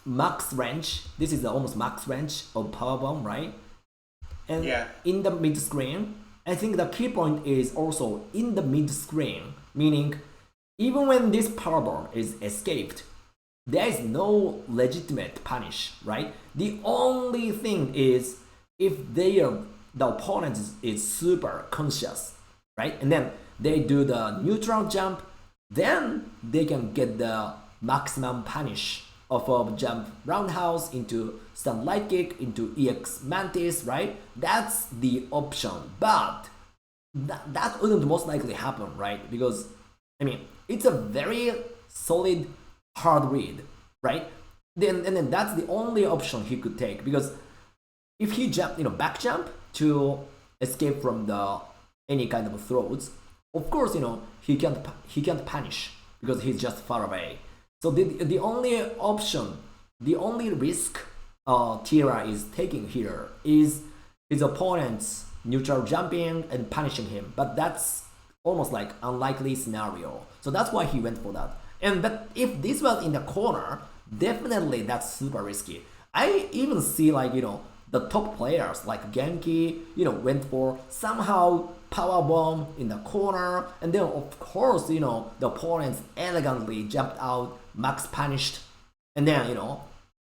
max range. This is the almost max range of powerbomb, right? And in the mid screen, I think the key point is also in the mid screen, meaning even when this powerbomb is escaped, there is no legitimate punish, right? The only thing is if the opponent is super conscious, right? And then they do the neutral jump, then they can get the maximum punish of jump roundhouse into stun light kick into EX mantis, right? That's the option, but that wouldn't most likely happen, right? Because I mean, it's a very solid hard read, right? Then that's the only option he could take, because if he jump, back jump to escape from the any kind of throws, of course, he can't punish because he's just far away. So the only option, the only risk Tira is taking here is his opponent's neutral jumping and punishing him, but that's almost like unlikely scenario. So that's why he went for that. But if this was in the corner, definitely that's super risky. I even see like the top players like Genki, went for somehow power bomb in the corner, and then of course the opponents elegantly jumped out, max punished, and then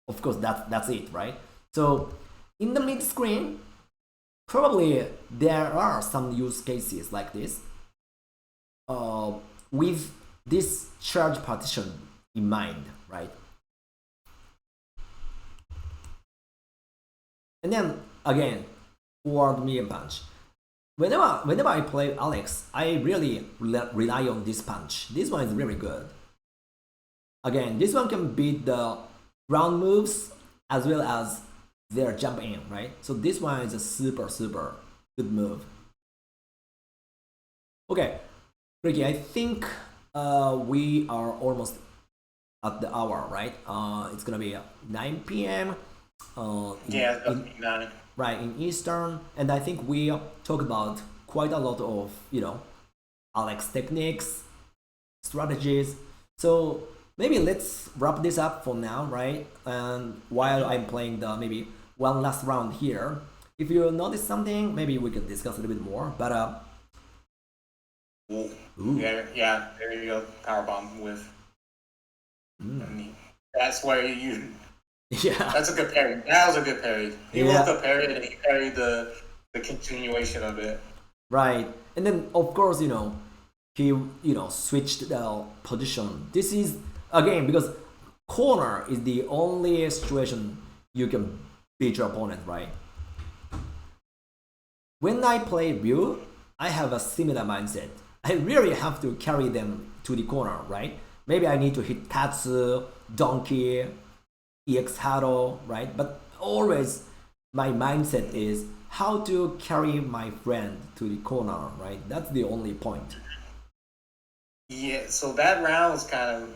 of course that's it, right? So in the mid screen, probably there are some use cases like this, with this charge partition in mind, right? And then again, forward medium punch. Whenever I play Alex, I really rely on this punch. This one is really good. Again, this one can beat the ground moves as well as their jump in, right? So this one is a super good move. Okay, Ricky, I think we are almost at the hour, right? It's gonna be 9 p.m. Right, in Eastern, and I think we talked about quite a lot of Alex techniques, strategies. So maybe let's wrap this up for now, right? And while I'm playing the maybe one last round here, if you notice something, maybe we can discuss a little bit more. But yeah, there you go, powerbomb with. That's where you. Yeah, that's a good parry. That was a good parry. He rolled the parry and he parried the continuation of it. Right, and then of course he switched the position. This is again because corner is the only situation you can beat your opponent, right? When I play Ryu, I have a similar mindset. I really have to carry them to the corner, right? Maybe I need to hit Tatsu, Donkey, EX Haro, right? But always my mindset is how to carry my friend to the corner, right? That's the only point. Yeah, so that round was kind of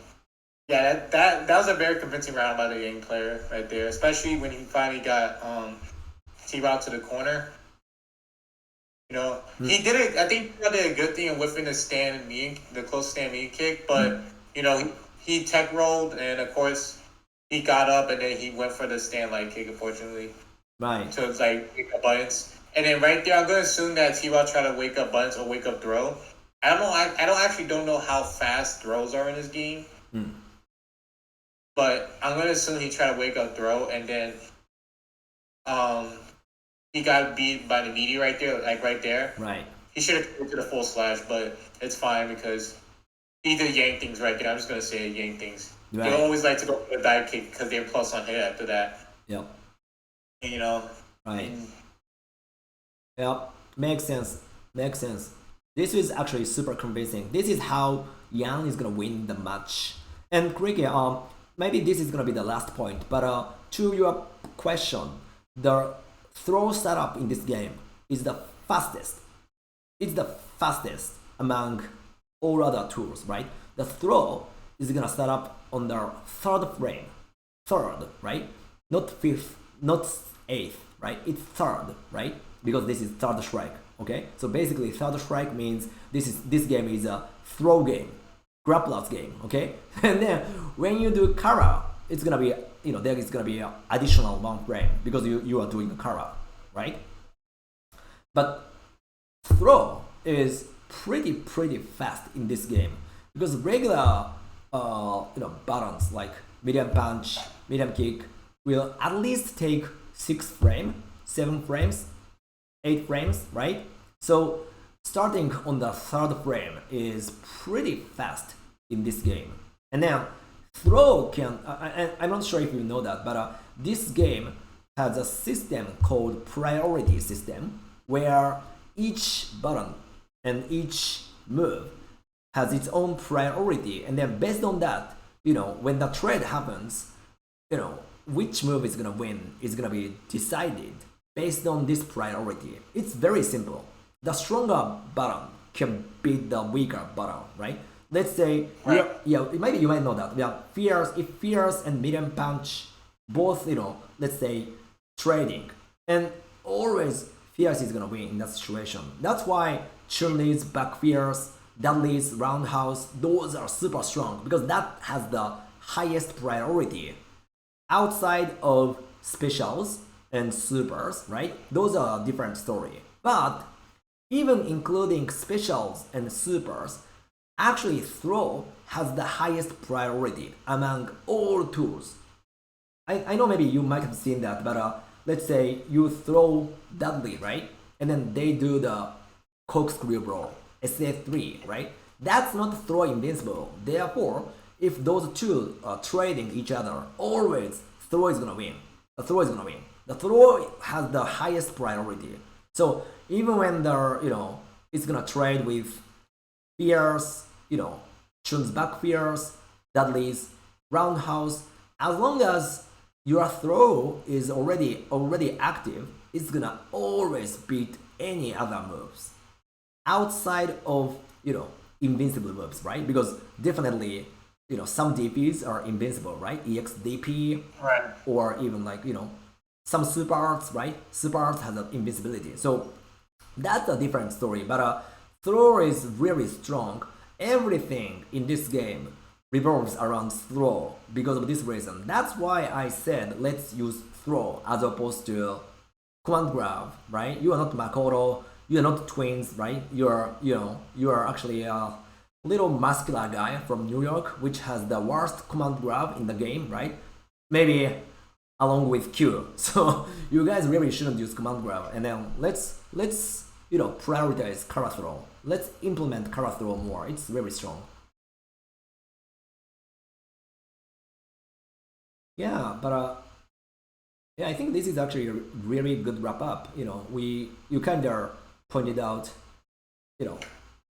that was a very convincing round by the Yang player right there, especially when he finally got T-Route to the corner. He did it. I think he did a good thing in whiffing the close stand mean kick, but he tech rolled, and of course he got up, and then he went for the stand light kick, unfortunately. Right. So it's like wake up buttons, and then right there, I'm gonna assume that T-Route tried to wake up buttons or wake up throw. I don't know. I don't know how fast throws are in this game. but I'm gonna assume he tried to wake up throw, and then he got beat by the meteor right there, like right there. Right. He should have gone to the full slash, but it's fine because he did yank things right there. I'm just gonna say yank things. Right. They always like to go for the dive kick because they're plus on hit after that. Yep. You know. Right. Yep. Makes sense. Makes sense. This is actually super convincing. This is how Yang is gonna win the match. And Creaky, maybe this is gonna be the last point, but to your question, the throw setup in this game is the fastest. It's the fastest among all other tools, right? The throw is gonna set up on the third frame. Third, right? Not fifth, not eighth, right? It's third, right? Because this is third strike, okay? So basically third strike means this game is a throw game, grappler's game, okay? And then when you do Kara, it's gonna be, there is gonna be an additional one frame because you are doing the Kara, right? But throw is pretty fast in this game because regular buttons like medium punch, medium kick will at least take 6 frames, 7 frames, 8 frames, right? So starting on the third frame is pretty fast in this game. And then throw can, I'm not sure if you know that, but this game has a system called priority system where each button and each move has its own priority, and then based on that, when the trade happens, which move is gonna win is gonna be decided based on this priority. It's very simple. The stronger button can beat the weaker button, right? Let's say, maybe you might know that. If Fierce and Medium Punch both, let's say, trading, and always Fierce is gonna win in that situation. That's why Chun-Li's back Fierce, Dudley's roundhouse, those are super strong because that has the highest priority. Outside of specials and supers, right? Those are a different story. But even including specials and supers, actually throw has the highest priority among all tools. I know maybe you might have seen that, but let's say you throw Dudley, right? And then they do the corkscrew brawl, SA3, right? That's not throw invincible. Therefore, if those two are trading each other, always throw is gonna win. The throw is gonna win. The throw has the highest priority. So even when they're, it's gonna trade with Fierce, Chun's back Fierce, Dudley's roundhouse, as long as your throw is already active, it's gonna always beat any other moves outside of invincible moves, right? Because definitely some DPs are invincible, right? EX DP, right? Or even like some super arts, right? Super arts has an invincibility, so that's a different story. But throw is really strong. Everything in this game revolves around throw because of this reason. That's why I said let's use throw as opposed to command grab, right? You are not Makoto, you are not twins, right? You are actually a little muscular guy from New York, which has the worst command grab in the game, right? Maybe along with Q. So you guys really shouldn't use command grab. And then let's prioritize Kara throw. Let's implement Kara throw more. It's very strong. Yeah, but I think this is actually a really good wrap up. You kind of pointed out,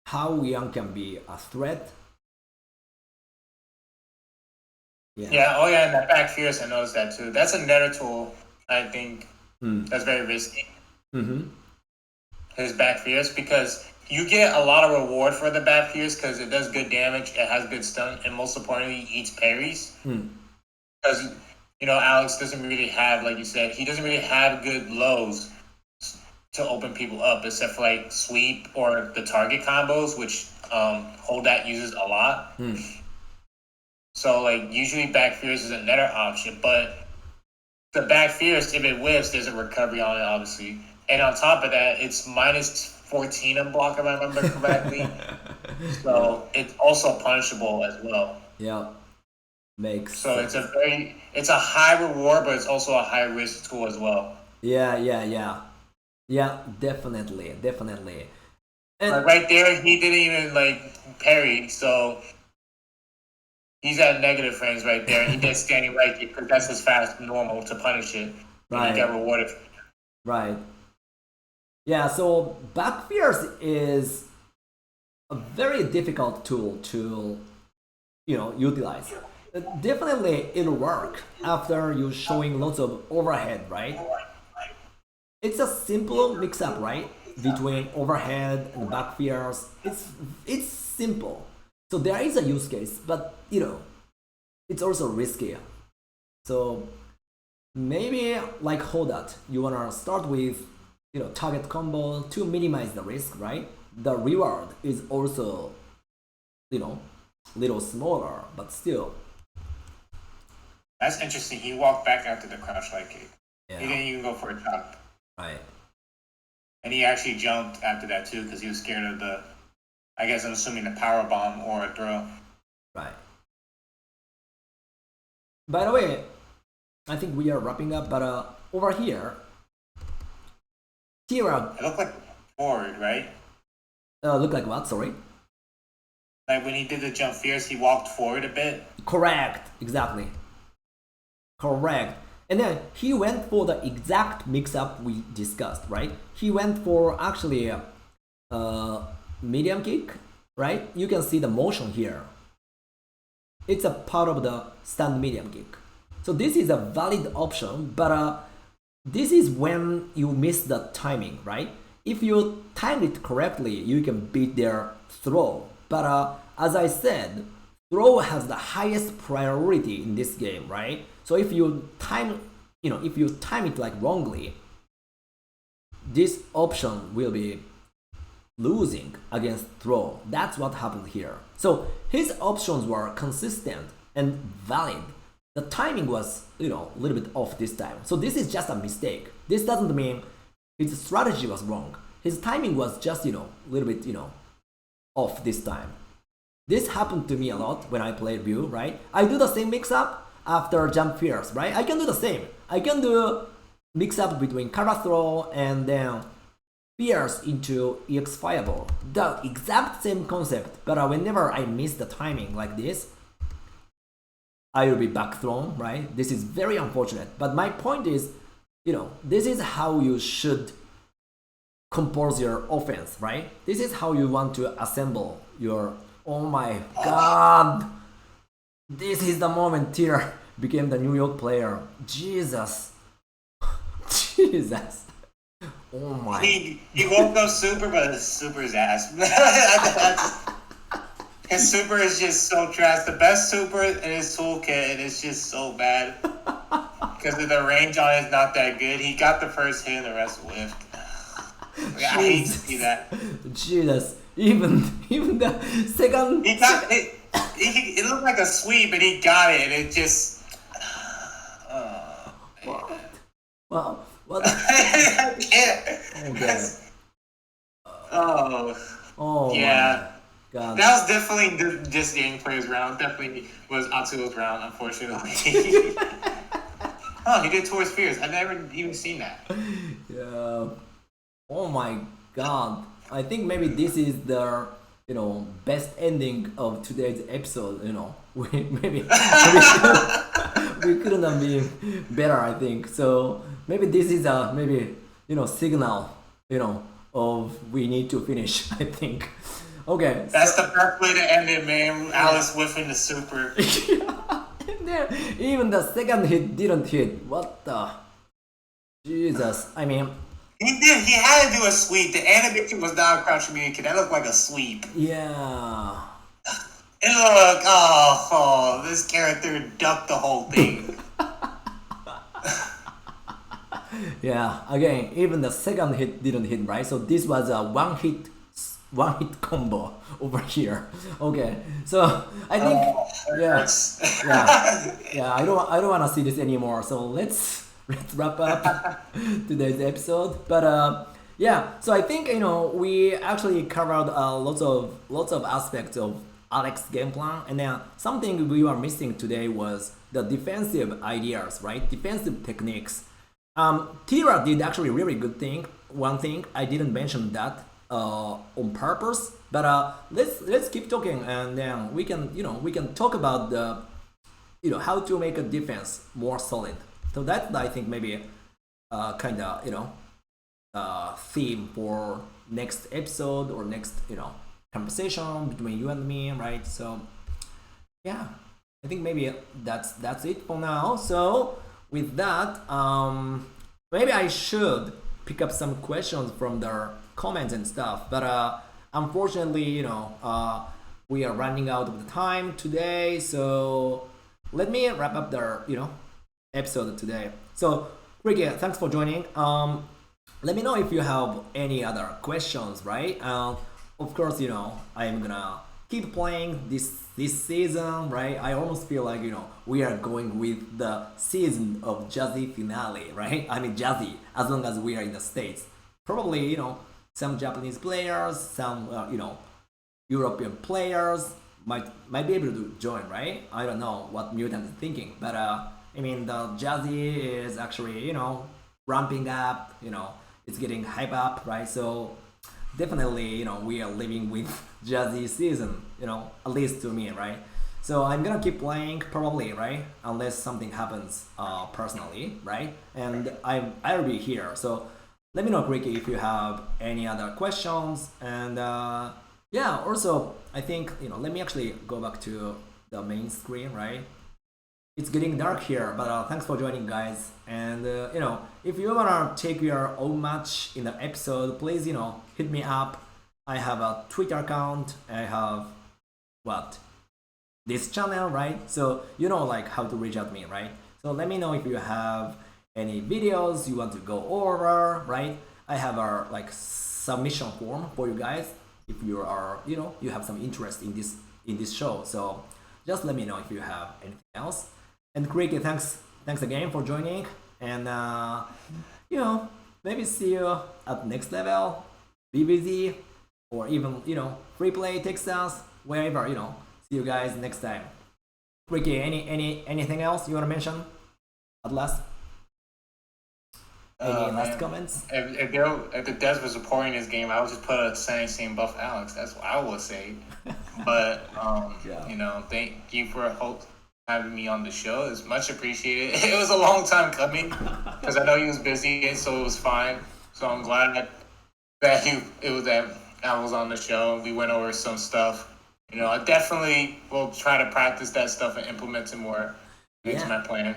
how Yang can be a threat. Yeah. Oh yeah, and that back Fierce, I noticed that too. That's another tool I think that's very risky. Mm-hmm. His back Fierce, because you get a lot of reward for the back Fierce because it does good damage, it has good stun, and most importantly, it eats parries. Because Alex doesn't really have, like you said, he doesn't really have good lows to open people up, except for like sweep or the target combos, which Hold That uses a lot. So like usually back Fierce is another option, but the back Fierce, if it whiffs, there's a recovery on it, obviously. And on top of that, it's minus 14 on block, if I remember correctly. So it's also punishable as well. Yeah. Makes So sense. it's a high reward, but it's also a high risk tool as well. Yeah, definitely, definitely. And Like right there, he didn't even like parry, so he's at negative frames right there, and he did standing right because that's his fast normal to punish it, and he got right, rewarded. right. Yeah, so backfires is a very difficult tool to utilize. Definitely it'll work after you showing lots of overhead, right? It's a simple mix up, right? Between overhead and backfires. It's simple. So there is a use case, but it's also risky. So maybe like Hodat, you wanna start with target combo to minimize the risk, right? The reward is also little smaller, but still. That's interesting. He walked back after the crouch light kick. Yeah. He didn't even go for a chop. Right. And he actually jumped after that too because he was scared of the, I guess I'm assuming the power bomb or a throw. Right. By the way, I think we are wrapping up, but over here, Tira It looked like forward, right? look like what? Sorry. Like when he did the jump fierce, he walked forward a bit. Correct. Exactly. Correct. And then he went for the exact mix-up we discussed, right? He went for actually a medium kick, right? You can see the motion here. It's a part of the stand medium kick. So this is a valid option, but this is when you miss the timing, right? If you time it correctly, you can beat their throw. But as I said, throw has the highest priority in this game, right? So if you time it like wrongly, this option will be losing against throw. That's what happened here. So his options were consistent and valid. The timing was, a little bit off this time. So this is just a mistake. This doesn't mean his strategy was wrong. His timing was just, a little bit, off this time. This happened to me a lot when I played View, right? I do the same mix-up after jump fierce, right? I can do the same. I can do mix-up between Kara throw and then fierce into EX fireball. The exact same concept, but whenever I miss the timing like this, I will be back thrown, right? This is very unfortunate. But my point is, this is how you should compose your offense, right? This is how you want to assemble your. Oh my god! This is the moment Tier became the New York player. Jesus. Jesus. Oh my. He woke up super, but his super's ass. His super is just so trash. The best super in his toolkit, and it's just so bad. Because the range on it is not that good. He got the first hit and the rest whiffed. I hate to see that. Jesus. Even the second. He got it. It looked like a sweep, and he got it, and it just. Wow. What? I can't. Okay. Oh Yeah. God. That was definitely just the Young Players round. Definitely was Atsuo's round, unfortunately. Oh, he did Taurus Fierce. I've never even seen that. Yeah. Oh my God. I think maybe this is the best ending of today's episode. Maybe we couldn't have been better. I think so. Maybe this is a signal of we need to finish. I think. Okay. That's the best way to end it, man. Alice whiffing the super. Yeah. Even the second hit didn't hit. What the? Jesus. I mean. He did. He had to do a sweep. The animation was not a crouch communication. That looked like a sweep. Yeah. It looked. Oh, this character ducked the whole thing. Yeah. Again, even the second hit didn't hit, right? So this was a one hit combo over here. Okay. So I think yeah. I don't want to see this anymore. So let's wrap up today's episode. But yeah, so I think we actually covered lots of aspects of Alex game plan, and then something we were missing today was the defensive ideas, right? Defensive techniques. Tira did actually really good thing. One thing I didn't mention that on purpose, but let's keep talking, and then we can talk about the how to make a defense more solid. So that I think maybe kind of theme for next episode or next conversation between you and me, right? So yeah, I think maybe that's it for now. So with that, maybe I should pick up some questions from the comments and stuff, but unfortunately, we are running out of the time today. So let me wrap up the episode today. So Creaky, thanks for joining. Let me know if you have any other questions, right? Of course, I'm gonna keep playing this season, right? I almost feel like we are going with the season of Jazzy finale, right? I mean Jazzy, as long as we are in the States. Probably some Japanese players, some European players might be able to join, right? I don't know what Mutant is thinking, but I mean the Jazzy is actually ramping up, it's getting hype up, right? So definitely we are living with Jazzy season, at least to me, right? So I'm gonna keep playing probably, right? Unless something happens personally, right? And I'll be here. So let me know, Creaky, if you have any other questions. And yeah, also I think let me actually go back to the main screen, right? It's getting dark here, but thanks for joining, guys. And if you wanna take your own match in the episode, please hit me up. I have a Twitter account. I have this channel, right? So like how to reach out to me, right? So let me know if you have any videos you want to go over, right? I have a submission form for you guys if you are you have some interest in this show. So just let me know if you have anything else. And Creaky, thanks again for joining, and maybe see you at next level, BBZ, or even free play Texas, wherever. See you guys next time. Creaky, anything else you wanna mention at last? Any last comments? If the Des was supporting this game, I would just put a same buff Alex. That's what I would say. But Yeah. Thank you for having me on the show. It's much appreciated. It was a long time coming because I know he was busy, so it was fine. So I'm glad that I was on the show. We went over some stuff. I definitely will try to practice that stuff and implement it more into my plan.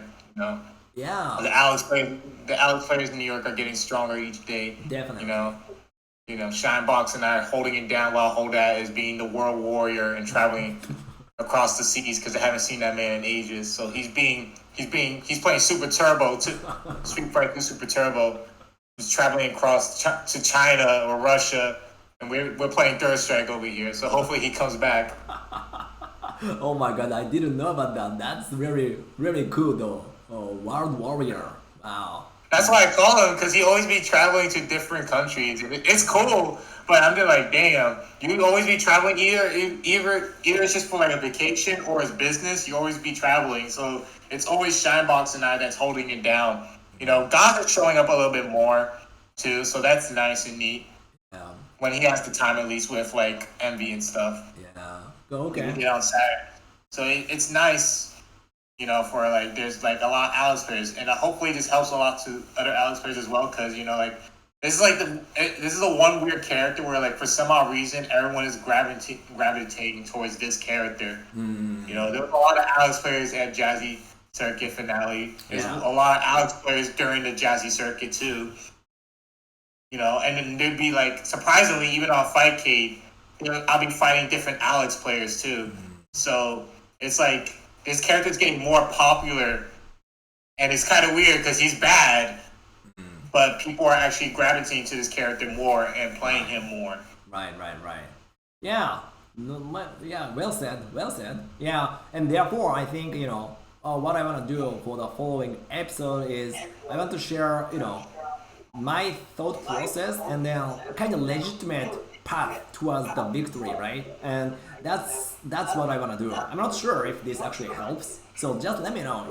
Yeah. The Alex players in New York are getting stronger each day. Definitely. Shinebox and I are holding it down while Hodat is being the world warrior and traveling across the seas because I haven't seen that man in ages. So he's playing Super Turbo to Street Fighter Super Turbo. He's traveling across to China or Russia, and we're playing Third Strike over here. So hopefully he comes back. Oh my god, I didn't know about that. That's really really cool though. Oh, World Warrior. Wow. That's why I call him, because he always be traveling to different countries. It's cool, but I'm just like, damn, you always be traveling either it's just for like a vacation or as business. You always be traveling, so it's always Shinebox and I that's holding it down. God is showing up a little bit more too, so that's nice and neat. Yeah. When he has the time, at least with like Envy and stuff. Yeah. Okay. Get on Saturday, so it's nice. For there's like a lot of Alex players, and hopefully this helps a lot to other Alex players as well, because this is the one weird character where for some odd reason everyone is gravitating towards this character. There was a lot of Alex players at Jazzy Circuit finale. There's a lot of Alex players during the Jazzy Circuit too. And then there'd be surprisingly even on Fightcade, I'll be fighting different Alex players too. So it's this character's getting more popular, and it's kind of weird because he's bad, but people are actually gravitating to this character more and playing him more. Right. Yeah. Yeah. Well said. Yeah. And therefore, I think what I want to do for the following episode is I want to share my thought process and then kind of legitimate path towards the victory, right? And that's what I wanna do. I'm not sure if this actually helps, so just let me know.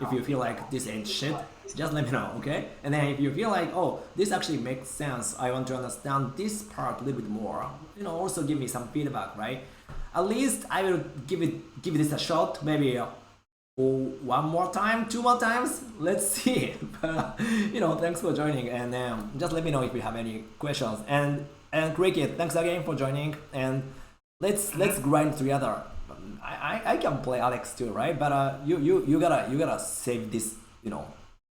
If you feel like this ain't shit, just let me know, okay? And then if you feel like, oh, this actually makes sense, I want to understand this part a little bit more, also give me some feedback, right? At least I will give this a shot, maybe one more time, two more times, let's see. But thanks for joining, and just let me know if you have any questions. And Creaky, thanks again for joining, and let's grind together. I can play Alex too, right? But you gotta save this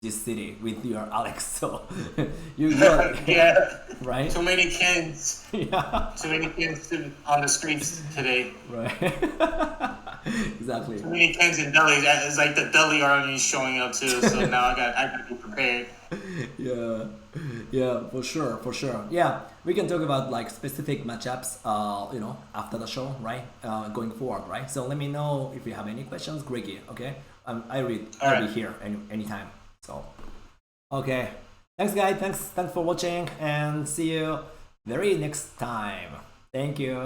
this city with your Alex. So you gotta, yeah, right? Too many kids. Yeah. Too many kids on the streets today. Right. Exactly. Too many kids in delis. It's like the deli army is showing up too. So now I gotta be prepared. Yeah, for sure. Yeah, we can talk about like specific matchups, after the show, right? Going forward, right? So let me know if you have any questions, Creaky. Okay, I'll be here anytime. So, okay, thanks guys, thanks for watching, and see you very next time. Thank you.